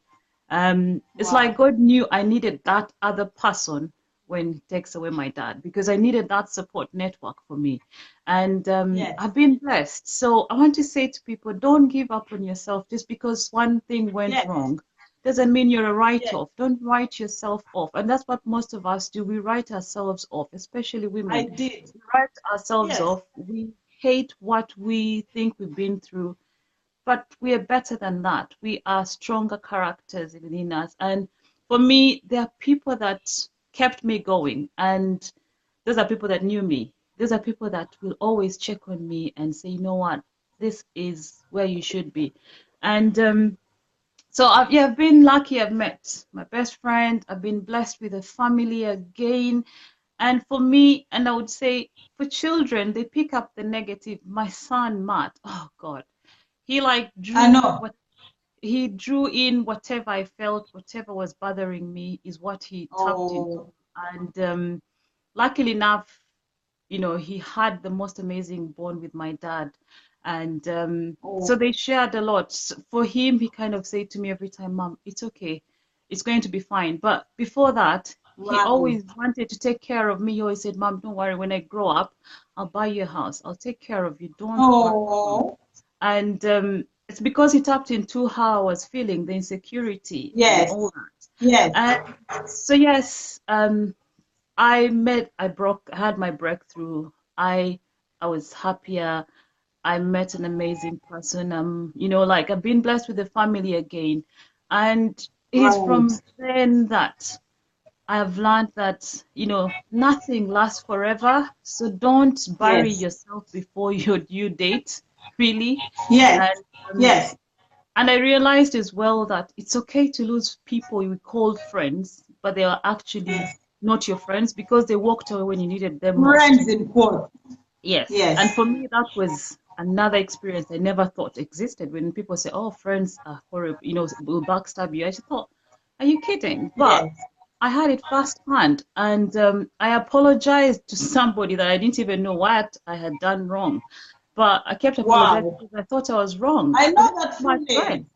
It's like God knew I needed that other person when he takes away my dad, because I needed that support network for me. And Yes. I've been blessed. So I want to say to people, don't give up on yourself just because one thing went Yes. wrong. Doesn't mean you're a write-off. Yes. Don't write yourself off. And that's what most of us do. We write ourselves off, especially I women. did. We write ourselves Yes. off. We hate what we think we've been through. But we are better than that. We are stronger characters within us. And for me, there are people that kept me going. And those are people that knew me. Those are people that will always check on me and say, you know what, this is where you should be. And so I've been lucky. I've met my best friend. I've been blessed with a family again. And for me, and I would say for children, they pick up the negative. My son, Matt, oh God, he like I know. he drew in whatever I felt, whatever was bothering me is what he tapped into. Oh, And luckily enough, you know, he had the most amazing bond with my dad. And so oh, they shared a lot. For him, he kind of said to me every time, Mom, it's okay. It's going to be fine. But before that, he wow. always wanted to take care of me. He always said, Mom, don't worry. When I grow up, I'll buy you a house. I'll take care of you. Don't worry. Oh, And it's because he tapped into how I was feeling, the insecurity and yes. all that. Yes. And so yes, I had my breakthrough. I was happier. I met an amazing person. You know, like I've been blessed with a family again. And it is from Right. then that I have learned that, you know, nothing lasts forever. So don't bury Yes. yourself before your due date, really. Yes. And um, Yes. and I realized as well that it's okay to lose people we called friends, but they are actually Yes. not your friends because they walked away when you needed them most. Friends in quote. Yes. And Yes. for me, that was another experience I never thought existed. When people say, oh, friends are horrible, you know, will backstab you. I just thought, are you kidding? But Yes. I had it firsthand. And I apologized to somebody that I didn't even know what I had done wrong. But I kept apologizing Wow. because I thought I was wrong. I But know this that is my feeling. friend.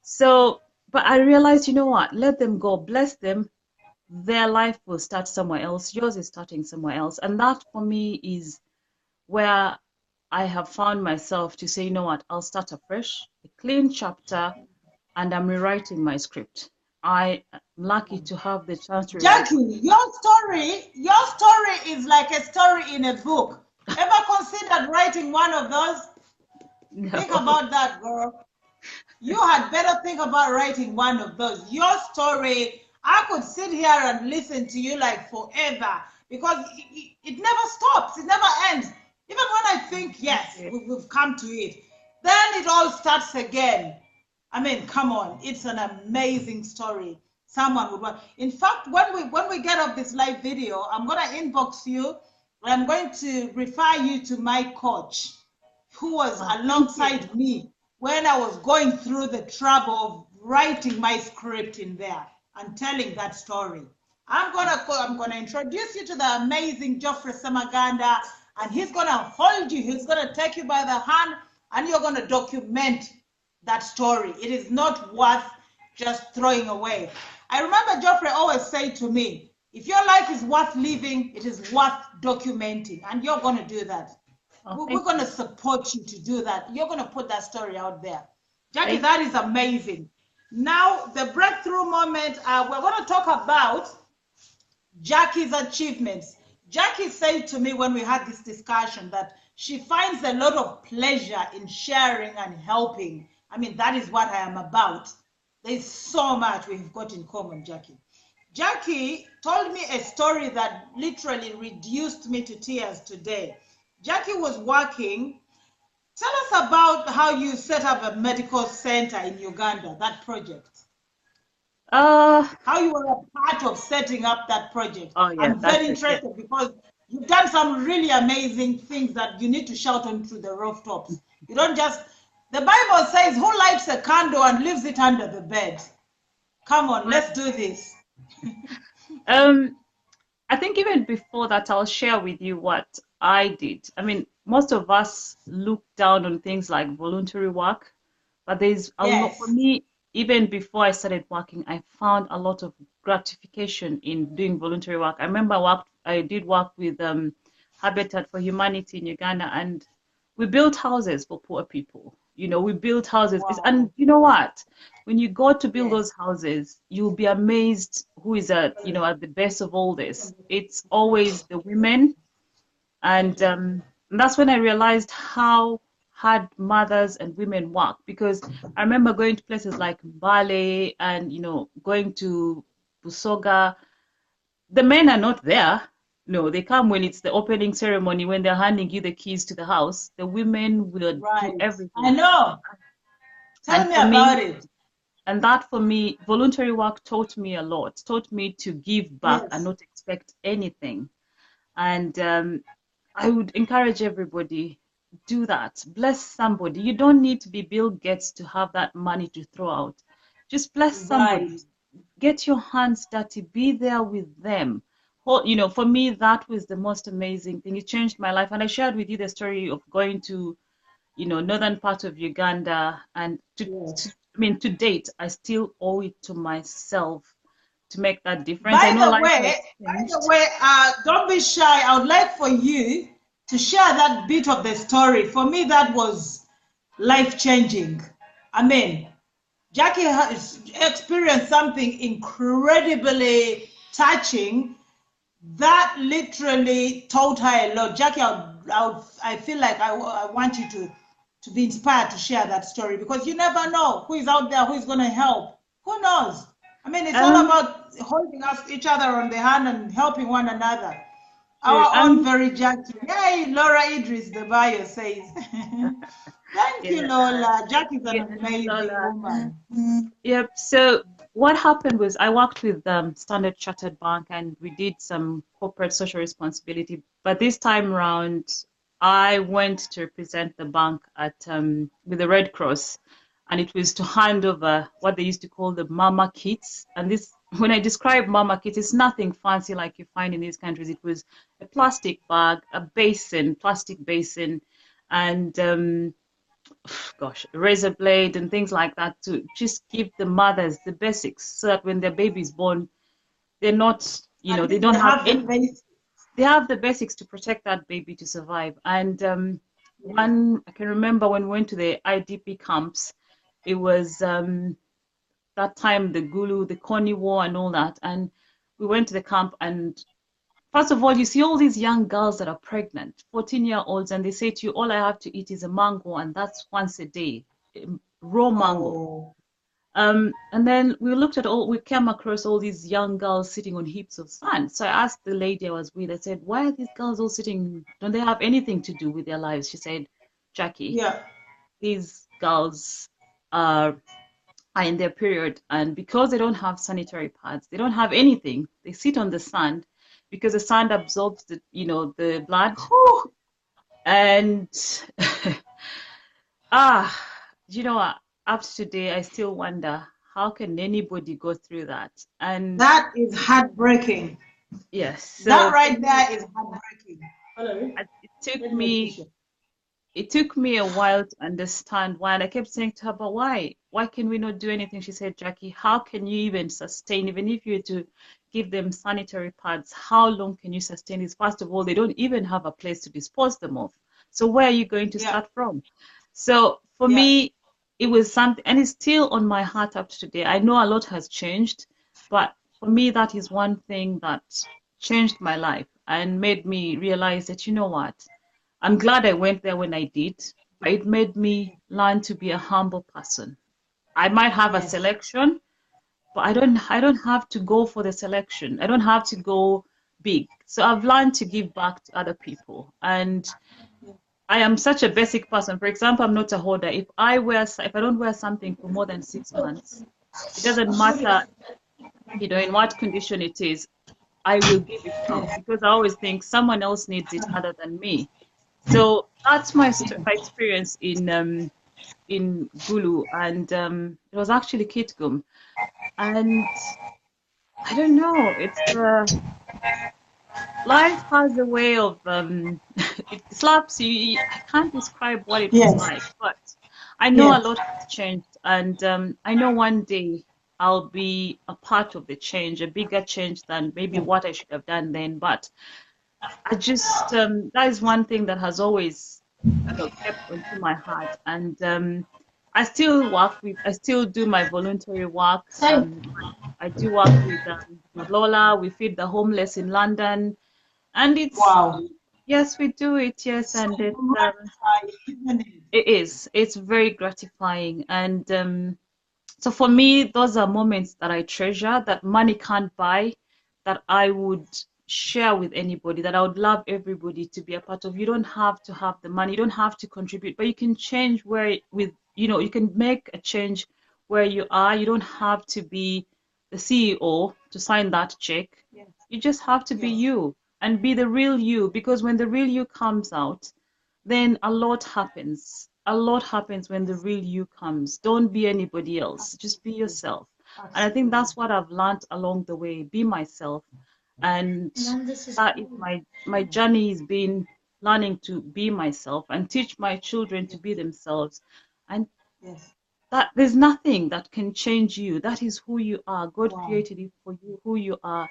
So, but I realized, you know what? Let them go, bless them. Their life will start somewhere else. Yours is starting somewhere else. And that for me is where I have found myself to say, you know what? I'll start afresh, a clean chapter, and I'm rewriting my script. I am lucky to have the chance to rewrite my Jackie, your story is like a story in a book. Ever considered writing one of those? Think no. about that, girl. You had better think about writing one of those. Your story, I could sit here and listen to you like forever because it never stops, it never ends. Even when I think, yes, Okay. we've come to it, then it all starts again. I mean, come on, it's an amazing story. Someone would want. In fact, when we get off this live video, I'm gonna inbox you. I'm going to refer you to my coach, who was Oh, thank you. alongside me when I was going through the trouble of writing my script in there and telling that story. I'm gonna introduce you to the amazing Geoffrey Samaganda, and he's gonna hold you. He's gonna take you by the hand, and you're gonna document that story. It is not worth just throwing away. I remember Geoffrey always say to me, if your life is worth living, it is worth documenting, and you're gonna do that. Oh, We're thank going to you. support you to do that. You're going to put that story out there. Jackie, Thank that is amazing. Now, the breakthrough moment, we're going to talk about Jackie's achievements. Jackie said to me when we had this discussion that she finds a lot of pleasure in sharing and helping. I mean, that is what I am about. There's so much we've got in common, Jackie. Jackie told me a story that literally reduced me to tears today. Jackie was working. Tell us about how you set up a medical center in Uganda, that project. Uh, How you were a part of setting up that project. oh yeah, I'm that's very it. Yeah. interested because you've done some really amazing things that you need to shout on through the rooftops. You don't just, the Bible says, who lights a candle and leaves it under the bed? Come on, let's do this. Um, I think even before that, I'll share with you what I did. I mean, most of us look down on things like voluntary work, but there's a lot for Yes, me. even before I started working, I found a lot of gratification in doing voluntary work. I remember I did work with Habitat for Humanity in Uganda, and we built houses for poor people. You know, we built houses. And Wow. you know what? When you go to build Yes. those houses, you'll be amazed who is at the best of all this. It's always the women. And that's when I realized how hard mothers and women work. Because I remember going to places like Mbale and, going to Busoga. The men are not there. No, they come when it's the opening ceremony, when they're handing you the keys to the house. The women will do Right. I everything. know. Tell And me for me, about it. and that for me, voluntary work taught me a lot, taught me to give back and Yes. not expect anything. And I would encourage everybody, do that. Bless somebody. You don't need to be Bill Gates to have that money to throw out. Just bless Right. somebody. Get your hands dirty. Be there with them. For me, that was the most amazing thing. It changed my life. And I shared with you the story of going to, northern part of Uganda. And Yes. to date, I still owe it to myself to make that difference. I By know the life way, has changed. don't be shy. I would like for you to share that bit of the story. For me, that was life changing. I mean, Jackie has experienced something incredibly touching that literally taught her a lot. Jackie, I feel like I want you to be inspired to share that story, because you never know who is out there, who is going to help. Who knows? I mean, it's all Um, about holding each other on the hand and helping one another. True. Our own very Jackie. Hey, Laura Idris, the bio says. Thank you, Yeah, Lola. Jackie's an yeah, amazing Lola. woman. Yep. So what happened was I worked with Standard Chartered Bank and we did some corporate social responsibility. But this time around, I went to represent the bank at with the Red Cross, and it was to hand over what they used to call the mama kits. And this, when I describe mama kits, it's nothing fancy like you find in these countries. It was a plastic bag, a basin, plastic basin, and gosh, razor blade and things like that to just give the mothers the basics so that when their baby is born, they're not, At they least don't they have have the any, base. they have the basics to protect that baby to survive. And Yes. I can remember when we went to the IDP camps, it was that time the Gulu, the Kony War and all that. And we went to the camp and first of all, you see all these young girls that are pregnant, 14-year-olds, and they say to you, all I have to eat is a mango, and that's once a day, raw mango. Oh, And then we came across all these young girls sitting on heaps of sand. So I asked the lady I was with, I said, why are these girls all sitting? Don't they have anything to do with their lives? She said, Jackie, yeah. these girls are, are in their period, and because they don't have sanitary pads, they don't have anything. They sit on the sand because the sand absorbs the blood. Whew. And ah, what? Up to today, I still wonder how can anybody go through that? And That is heartbreaking. yes, That so for right me, there is heartbreaking. Hello. it took Where's my me tissue? it took me a while to understand why. And I kept saying to her, but why? Why can we not do anything? She said, Jackie, how can you even sustain, even if you were to give them sanitary pads, how long can you sustain this? First of all, they don't even have a place to dispose them of. So where are you going to Yeah, start from? So for yeah. me, it was something, and it's still on my heart up to today. I know a lot has changed, but for me, that is one thing that changed my life and made me realize that, you know what? I'm glad I went there when I did, but it made me learn to be a humble person. I might have a Yes. selection, but I don't have to go for the selection. I don't have to go big. So I've learned to give back to other people. And I am such a basic person. For example, I'm not a hoarder. If I don't wear something for more than 6 months, it doesn't matter, in what condition it is, I will give it out because I always think someone else needs it other than me. So that's my experience in Gulu, and it was actually Kitgum, and I don't know. It's life has a way of it slaps you. I can't describe what it was Yes. like, but I know a Yes. lot has changed, And I know one day I'll be a part of the change, a bigger change than maybe what I should have done then. But I just that is one thing that has always, kept onto my heart. And I still do my voluntary work. I do work with Lola. We feed the homeless in London, and it's Wow. yes, we do it. Yes, So and gratifying, isn't it? it is. It's very gratifying, and so for me, those are moments that I treasure that money can't buy, that I would share with anybody, that I would love everybody to be a part of. You don't have to have the money, you don't have to contribute, but you can change you can make a change where you are. You don't have to be the CEO to sign that check. Yes. You just have to be Yes. you and be the real you, because when the real you comes out, then a lot happens. A lot happens when the real you comes. Don't be anybody else. Just be yourself. And I think that's what I've learned along the way. Be myself. And that is my journey has been learning to be myself and teach my children to be themselves. And Yes. that there's nothing that can change you. That is who you are. God Wow. created it for you, who you are.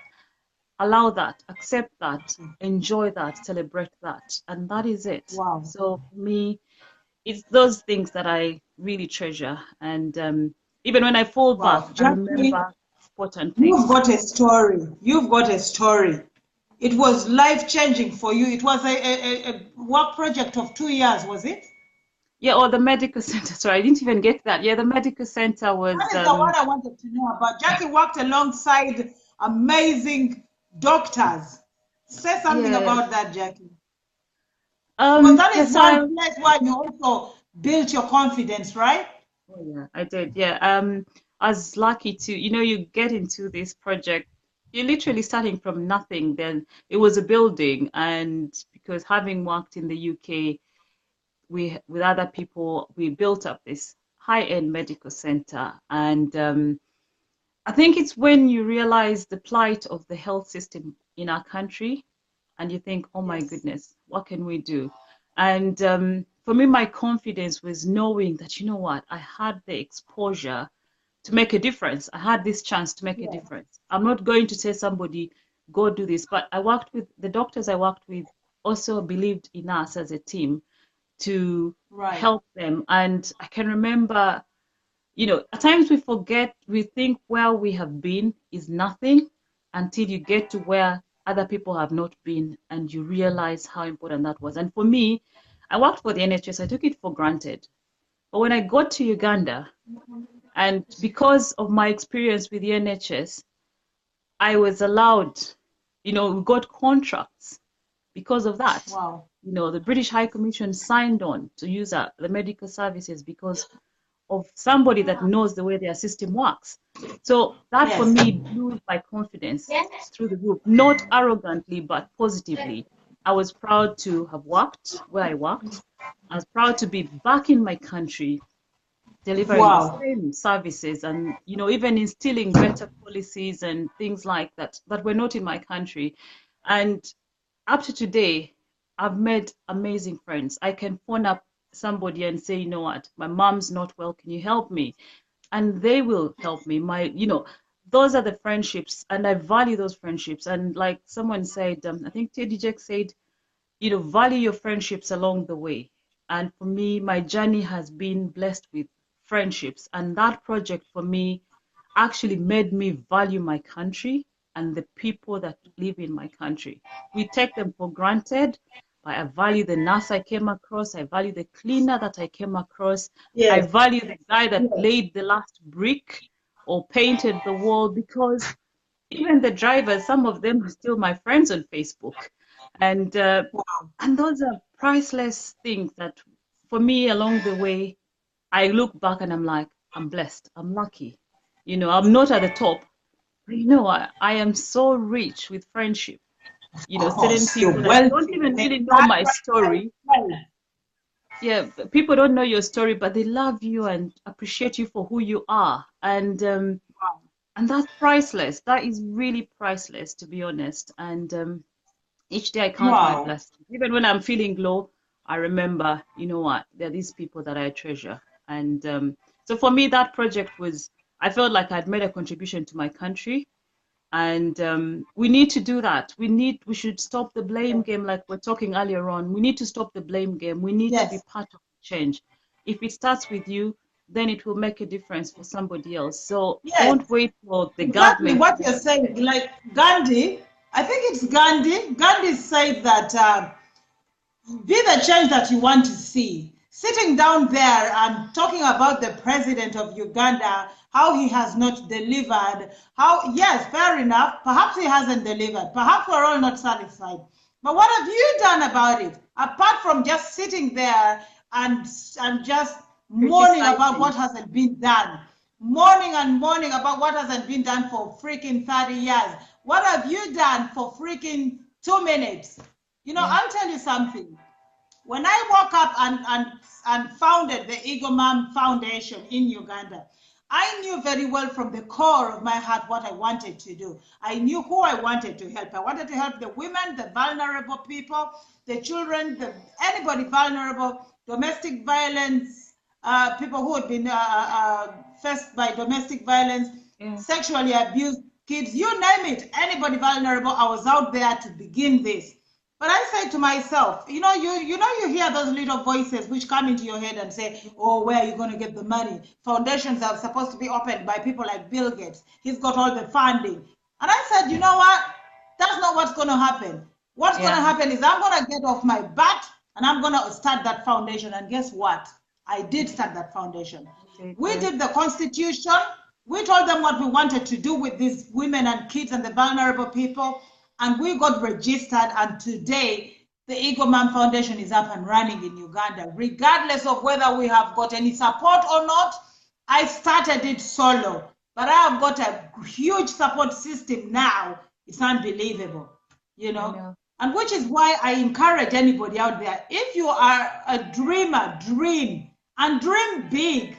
Allow that, accept that, enjoy that, celebrate that. And that is it. Wow. So for me, it's those things that I really treasure. And even when I fall Wow. back, I Jackie, remember important you've things. got a story. You've got a story. It was life-changing for you. It was a work project of 2 years, was it? Yeah, or the medical center. Sorry, I didn't even get that. Yeah, the medical center was, That is the one I wanted to know about. Jackie worked alongside amazing doctors. Say something yeah. about that, Jackie. Because that Yeah, is so one place where you also built your confidence, right? oh yeah, I did. Yeah. I was lucky to, you get into this project, you're literally starting from nothing. Then it was a building, and because having worked in the UK, with other people, we built up this high-end medical center. And I think it's when you realize the plight of the health system in our country, and you think, oh my Yes. goodness, what can we do? And for me, my confidence was knowing that, you know what, I had the exposure to make a difference. I had this chance to make a Yes. difference. I'm not going to tell somebody, go do this, but I worked with the doctors I worked with, also believed in us as a team to Right. help them. And I can remember, at times we think where we have been is nothing until you get to where other people have not been and you realize how important that was. And for me, I worked for the NHS, I took it for granted. But when I got to Uganda, and because of my experience with the NHS, I was allowed, we got contracts because of that. Wow. The British High Commission signed on to use the medical services because of somebody that knows the way their system works. So that for Yes. me blew my confidence through the roof, not arrogantly, but positively. I was proud to have worked where I worked. I was proud to be back in my country, delivering the Wow. same services and, even instilling better policies and things like that were not in my country. And up to today, I've made amazing friends. I can phone up somebody and say, you know what, my mom's not well, can you help me? And they will help me. Those are the friendships, and I value those friendships. And like someone said, I think Teddy Jack said, value your friendships along the way. And for me, my journey has been blessed with friendships. And that project for me actually made me value my country and the people that live in my country. We take them for granted, but I value the nurse I came across. I value the cleaner that I came across. I Yes. value the guy that Yes. laid the last brick or painted the wall, because even the drivers, some of them are still my friends on Facebook. And and those are priceless things that for me along the way, I look back and I'm like, I'm blessed, I'm lucky. I'm not at the top, but I am so rich with friendship. Certain people that don't even really know my story. Yeah, people don't know your story, but they love you and appreciate you for who you are. And that's priceless. That is really priceless, to be honest. And each day I count my Wow. blessings. Even when I'm feeling low, I remember, you know what, there are these people that I treasure. And so So for me, that project was, I felt like I'd made a contribution to my country. And we need to do that. We should stop the blame game, like we're talking earlier on. We need to stop the blame game. We need to be Yes. part of the change. If it starts with you, then it will make a difference for somebody else. So Yes. don't wait for the Exactly government. what you're saying. Like Gandhi, I think it's Gandhi. Gandhi said that be the change that you want to see. Sitting down there and talking about the president of Uganda, how he has not delivered, how, yes, fair enough, perhaps he hasn't delivered, perhaps we're all not satisfied. But what have you done about it? Apart from just sitting there and just mourning about what hasn't been done, mourning and mourning about what hasn't been done for freaking 30 years. What have you done for freaking 2 minutes? You know, I'll tell you something. When I woke up and founded the Eagle Mom Foundation in Uganda, I knew very well from the core of my heart what I wanted to do. I knew who I wanted to help. I wanted to help the women, the vulnerable people, the children, anybody vulnerable, domestic violence, people who had been faced by domestic violence, sexually abused kids, you name it, anybody vulnerable. I was out there to begin this. But I said to myself, you hear those little voices which come into your head and say, oh, where are you going to get the money? Foundations are supposed to be opened by people like Bill Gates. He's got all the funding. And I said, you know what? That's not what's going to happen. What's going to happen is I'm going to get off my butt and I'm going to start that foundation. And guess what? I did start that foundation. We did the constitution. We told them what we wanted to do with these women and kids and the vulnerable people. And we got registered, and today the Eagle Mom Foundation is up and running in Uganda. Regardless of whether we have got any support or not, I started it solo, but I have got a huge support system now. It's unbelievable, you know? And which is why I encourage anybody out there, if you are a dreamer, dream, and dream big.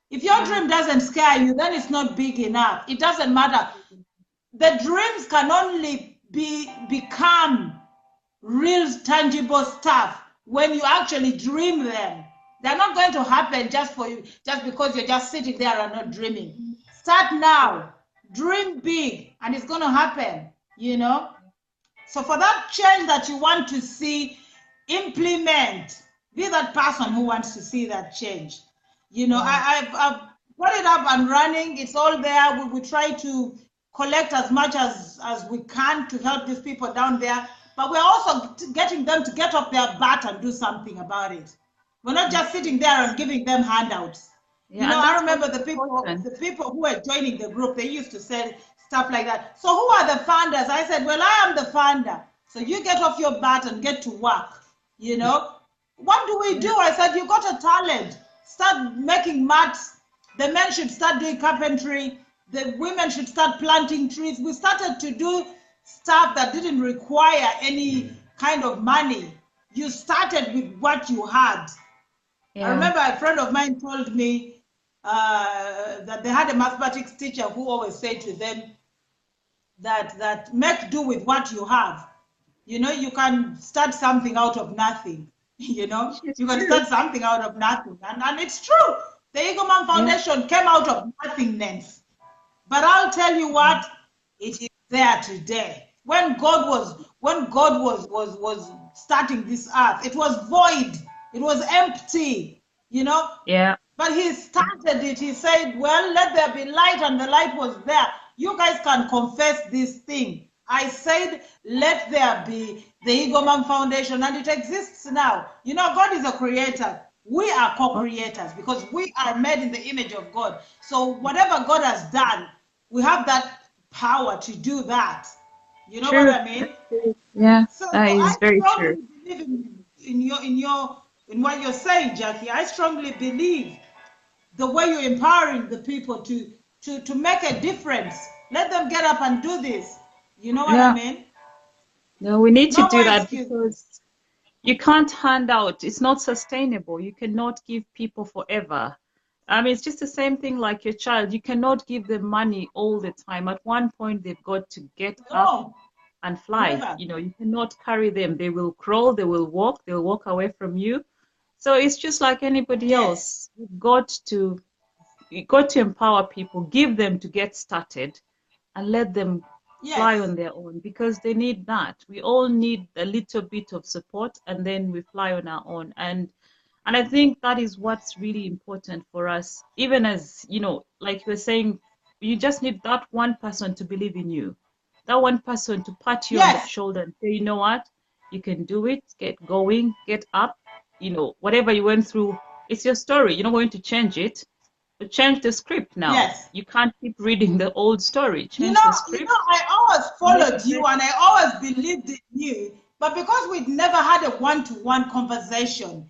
If your dream doesn't scare you, then it's not big enough. It doesn't matter. The dreams can only become real tangible stuff when you actually dream them. They're not going to happen just for you, just because you're just sitting there and not dreaming. Start now, dream big, and it's going to happen, you know? So for that change that you want to see, implement, be that person who wants to see that change. You know, I've got it up and running. It's all there. We try to collect as much as we can to help these people down there, but we're also getting them to get off their butt and do something about it. We're not just sitting there and giving them handouts. You know, I remember the people who were joining the group, they used to say stuff like that. So who are the funders? I said, well, I am the funder. So you get off your butt and get to work, you know? What do we do? I said, you got a talent. Start making mats. The men should start doing carpentry. The women should start planting trees. We started to do stuff that didn't require any kind of money. You started with what you had. I remember a friend of mine told me that they had a mathematics teacher who always said to them that make do with what you have. You know, you can start something out of nothing. You know, you can start something out of nothing. And it's true. The Eagle Mom Foundation came out of nothingness. But I'll tell you what, it is there today. When God was starting this earth, it was void. It was empty, you know? Yeah. But he started it. He said, well, let there be light, and the light was there. You guys can confess this thing. I said, let there be the Eagle Mom Foundation, and it exists now. You know, God is a creator. We are co-creators because we are made in the image of God. So whatever God has done, we have that power to do that. You know what I mean? Yeah, so that is very true. Believe in what you're saying, Jackie. I strongly believe the way you're empowering the people to make a difference. Let them get up and do this. You know what I mean? No, we need to do that because you can't hand out. It's not sustainable. You cannot give people forever. I mean, it's just the same thing like your child. You cannot give them money all the time. At one point, they've got to get up and fly. Never. You know, you cannot carry them. They will crawl, they will walk away from you. So it's just like anybody else. You've got to you got to empower people, give them to get started, and let them fly Yes. on their own, because they need that. We all need a little bit of support, and then we fly on our own. And I think that is what's really important for us, even as, like you were saying, you just need that one person to believe in you, that one person to pat you on the Yes. shoulder and say, you know what, you can do it, get going, get up. Whatever you went through, it's your story. You're not going to change it, but change the script now. Yes. You can't keep reading the old story. You Change know, the script. I always Make followed it you better. and I always believed in you, but because we'd never had a one-to-one conversation,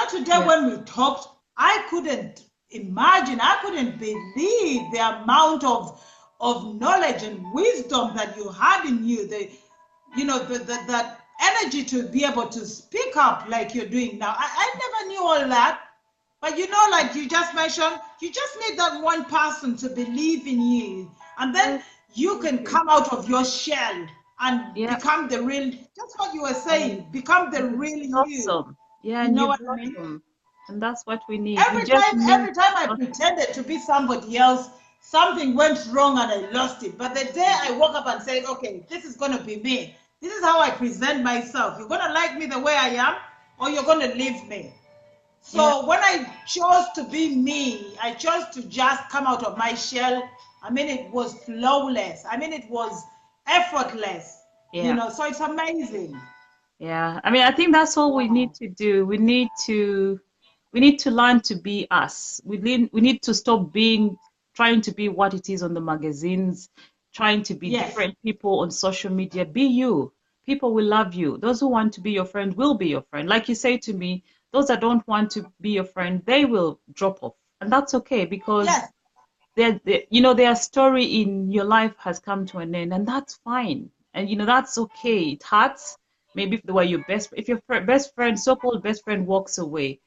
today Yeah. when we talked, I couldn't imagine, I couldn't believe the amount of knowledge and wisdom that you had in you, that energy to be able to speak up like you're doing now. I never knew all that. But like you just mentioned, you just need that one person to believe in you. And then Yes. you can come out of your shell and Yeah. become the real, just what you were saying, become the You real you. blossom. Yeah, You and know you what I mean? blossom. And that's what we need. We Every just time, need every time I us. pretended to be somebody else, something went wrong and I lost it. But the day I woke up and said, okay, this is going to be me. This is how I present myself. You're going to like me the way I am, or you're going to leave me. Yeah. So when I chose to be me, I chose to just come out of my shell. I mean, it was flawless. I mean, it was effortless, Yeah. so it's amazing. Yeah. I mean, I think that's all we need Wow. to do. We need to learn to be us. We need to stop trying to be what it is on the magazines, trying to be Yes, different people on social media. Be you. People will love you. Those who want to be your friend will be your friend. Like you say to me, those that don't want to be your friend, they will drop off. And that's okay, because yes, their story in your life has come to an end, and that's fine. And that's okay. It hurts. Maybe if they were if your best friend, so-called best friend, walks away,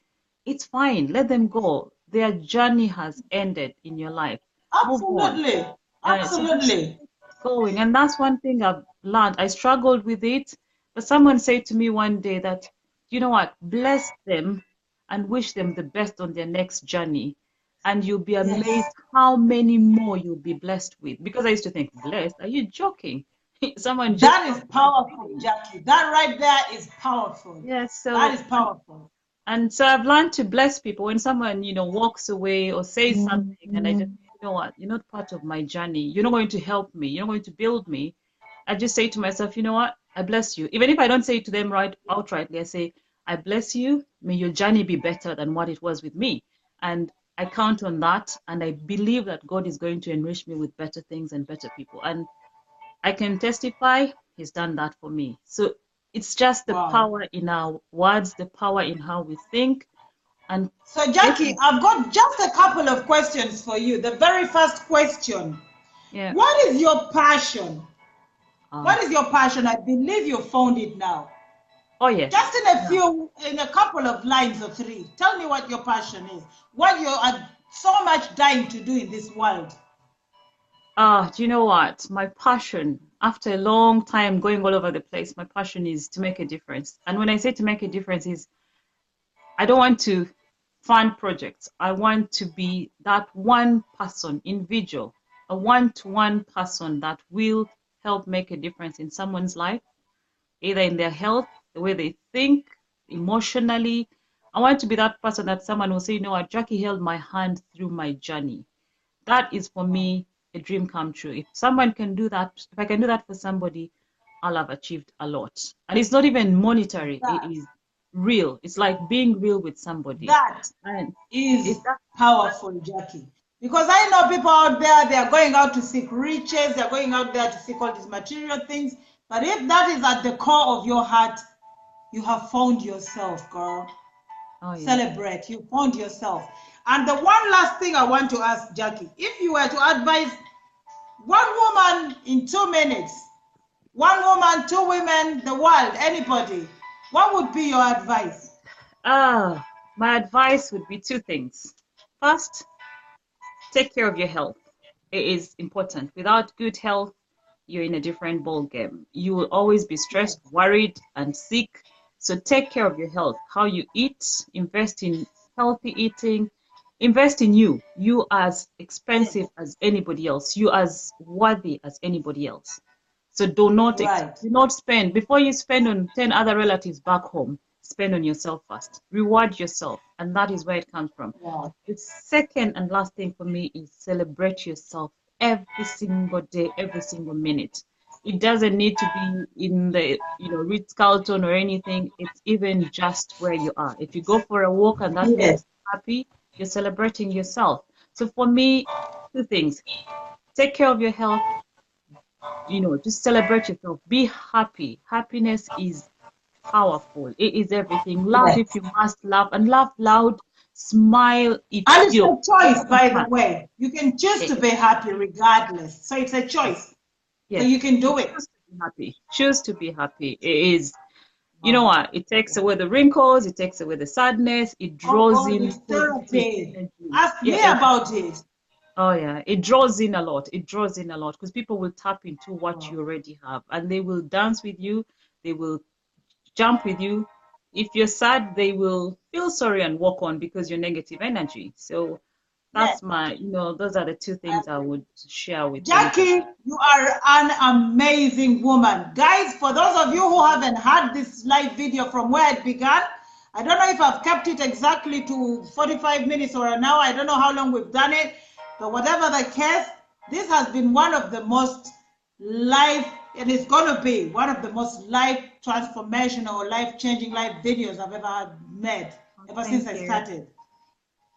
it's fine. Let them go. Their journey has ended in your life. Move on. absolutely, So just absolutely. keep going. And that's one thing I've learned. I struggled with it, but someone said to me one day that, you know what, bless them and wish them the best on their next journey. And you'll be amazed Yes, how many more you'll be blessed with. Because I used to think, blessed? Are you joking? Someone just that is dropped my powerful, name. Jackie. That right there is powerful. Yeah, That so is powerful. and so I've learned to bless people when someone, walks away or says something, and I just, you know what, you're not part of my journey. You're not going to help me. You're not going to build me. I just say to myself, you know what, I bless you. Even if I don't say it to them outrightly, I say, I bless you. May your journey be better than what it was with me. And I count on that, and I believe that God is going to enrich me with better things and better people. And I can testify He's done that for me. So it's just the Wow. power in our words, the power in how we think, and So, getting, Jackie, I've got just a couple of questions for you. The very first question, yeah. what is your passion? Uh, What is your passion? I believe you found it now. oh yes. Just Yeah. in a couple of lines or three, tell me what your passion is. What you are so much dying to do in this world. Do you know what? My passion, after a long time going all over the place, my passion is to make a difference. And when I say to make a difference, is I don't want to fund projects. I want to be that one person, individual, a one-to-one person that will help make a difference in someone's life, either in their health, the way they think, emotionally. I want to be that person that someone will say, you know what, Jackie held my hand through my journey. That is for Wow. me a dream come true. If someone can do that, if I can do that for somebody, I'll have achieved a lot. And it's not even monetary, it That, is real. It's like being real with somebody. that And is it's that powerful, Jackie. Because I know people out there, they are going out to seek riches, they're going out there to seek all these material things. But if that is at the core of your heart, you have found yourself, girl. oh yeah. Celebrate. You found yourself. And the one last thing I want to ask Jackie, if you were to advise one woman in 2 minutes, one woman, two women, the world, anybody, what would be your advice? My advice would be two things. First, take care of your health. It is important. Without good health, you're in a different ball game. You will always be stressed, Yes. worried, and sick. So take care of your health. How you eat, invest in healthy eating, invest in you. You as expensive as anybody else. You as worthy as anybody else. So Right. do not spend before you spend on 10 other relatives back home. Spend on yourself first. Reward yourself, and that is where it comes from. Wow. The second and last thing for me is celebrate yourself every single day, every single minute. It doesn't need to be in the, Ritz Carlton or anything. It's even just where you are. If you go for a walk and that makes Yes. you happy, you're celebrating yourself. So for me, two things. Take care of your health, just celebrate yourself. Be happy. Happiness is powerful. It is everything. Laugh if Yes. you must laugh and laugh loud. Smile if And it's a choice, you by the can. way. You can choose Eh, to be happy regardless. So it's a choice. So Yes, you can so do it. choose to be happy. Choose to be happy. It is, you know Wow. what? It takes away the wrinkles. It takes away the sadness. It Oh draws God, in it's positive therapy. energy. Ask Yeah, me about it. oh yeah, it draws in a lot. It draws in a lot because people will tap into what Wow. you already have, and they will dance with you. They will jump with you. If you're sad, they will feel sorry and walk on because you're negative energy. So Yes. that's those are the two things I would share with anybody. Jackie, you are an amazing woman. Guys, for those of you who haven't had this live video from where it began, I don't know if I've kept it exactly to 45 minutes or an hour. I don't know how long we've done it. But whatever the case, this has been one of the most life, and it's going to be one of the most life transformational or life changing live videos I've ever made, Oh, ever since thank I you. started.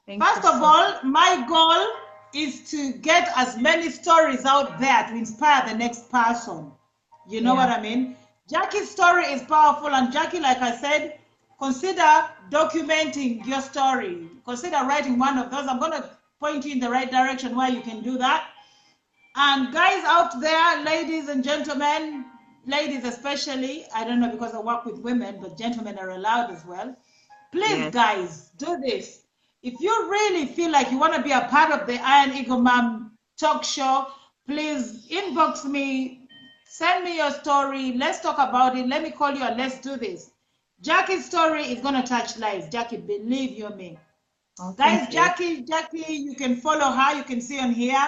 Thank you First of so all, my goal is to get as many stories out there to inspire the next person. You know what Yeah. I mean? Jackie's story is powerful, and Jackie, like I said, consider documenting your story. Consider writing one of those. I'm going to point you in the right direction where you can do that. And guys out there, ladies and gentlemen, ladies especially, I don't know because I work with women, but gentlemen are allowed as well. Please, Yes. guys, do this. If you really feel like you want to be a part of the Iron Eagle Mom talk show, please inbox me, send me your story. Let's talk about it. Let me call you and let's do this. Jackie's story is going to touch lives. Jackie, believe you me. Oh, Guys, thank you. Jackie, you can follow her. You can see on here.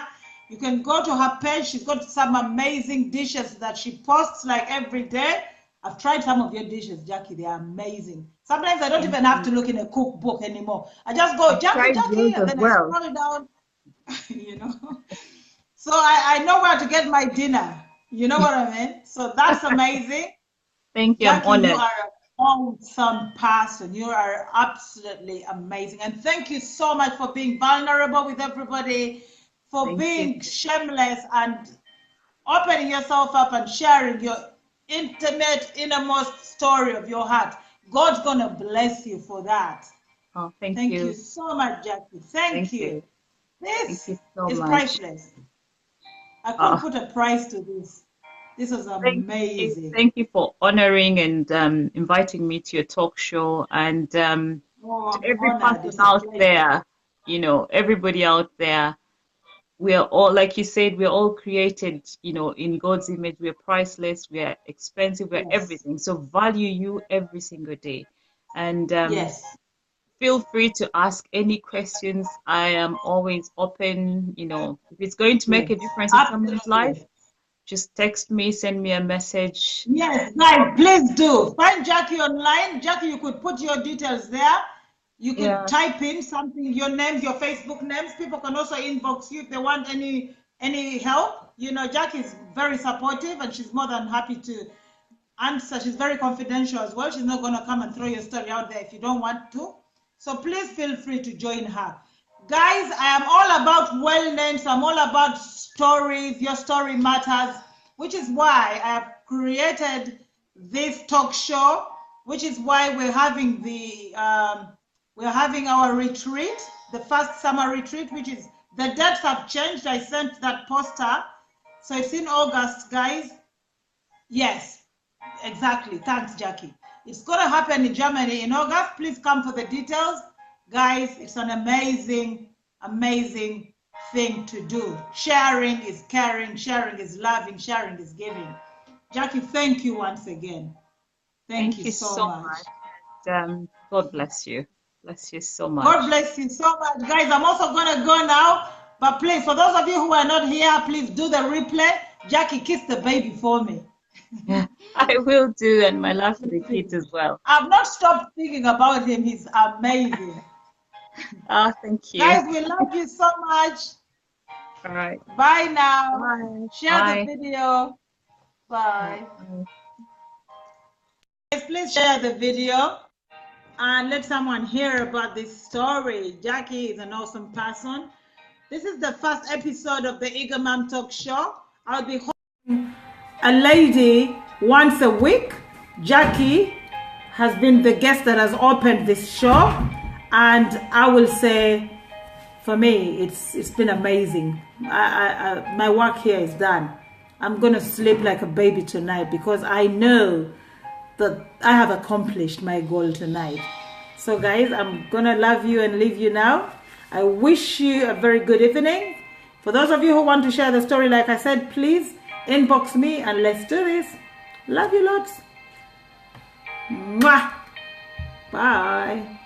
You can go to her page. She's got some amazing dishes that she posts like every day. I've tried some of your dishes, Jackie. They are amazing. Sometimes I don't Thank even have you. to look in a cookbook anymore. I just go, I've tried yours Jackie, and as then I well. scroll down, you know. So I know where to get my dinner. You know what I mean? So that's amazing. Thank you. I'm Jackie, you honored. are an awesome person. You are absolutely amazing. And thank you so much for being vulnerable with everybody, for Thank you. being shameless and opening yourself up and sharing your intimate, innermost story of your heart. God's going to bless you for that. Oh, thank Thank you you. so much, Jackie. Thank Thank you. you. Thank This you so is much. priceless. I couldn't Oh, put a price to this. This was thank you. amazing. Thank you for honoring and inviting me to your talk show. And Oh, to I'm every honored. person It's a out pleasure. there, everybody out there, we are all, like you said, we're all created, in God's image. We're priceless. We are expensive. We're Yes. everything. So value you every single day. And Yes. feel free to ask any questions. I am always open. If it's going to make Yes. a difference in someone's life, Absolutely. just text me, send me a message. Yes, guys, please do. Find Jackie online. Jackie, you could put your details there. You could Yeah, type in something, your names, your Facebook names. People can also inbox you if they want any help. Jackie is very supportive and she's more than happy to answer. She's very confidential as well. She's not going to come and throw your story out there if you don't want to. So please feel free to join her. Guys, I am all about wellness. I'm all about stories. Your story matters, which is why I have created this talk show, which is why we're having our retreat, the first summer retreat, which is the dates have changed. I sent that poster. So it's in August, guys. Yes, exactly. Thanks, Jackie. It's going to happen in Germany in August. Please come for the details. Guys, it's an amazing, amazing thing to do. Sharing is caring, sharing is loving, sharing is giving. Jackie, thank you once again. Thank thank you you so so much. much. God bless you. Bless you so much. God bless you so much. Guys, I'm also going to go now. But please, for those of you who are not here, please do the replay. Jackie, kiss the baby for me. I will do, and my love for the kids as well. I've not stopped thinking about him. He's amazing. Oh, thank you. Guys, we love you so much. All right. Bye now. Bye. Share Bye. the video. Bye. Guys, please share the video and let someone hear about this story. Jackie is an awesome person. This is the first episode of the Eager Mom Talk Show. I'll be hosting a lady once a week. Jackie has been the guest that has opened this show, and I will say, for me, it's been amazing. My work here is done. I'm gonna sleep like a baby tonight because I know that I have accomplished my goal tonight. So guys, I'm gonna love you and leave you now. I wish you a very good evening. For those of you who want to share the story, like I said, please inbox me and let's do this. Love you lots. Mwah. Bye.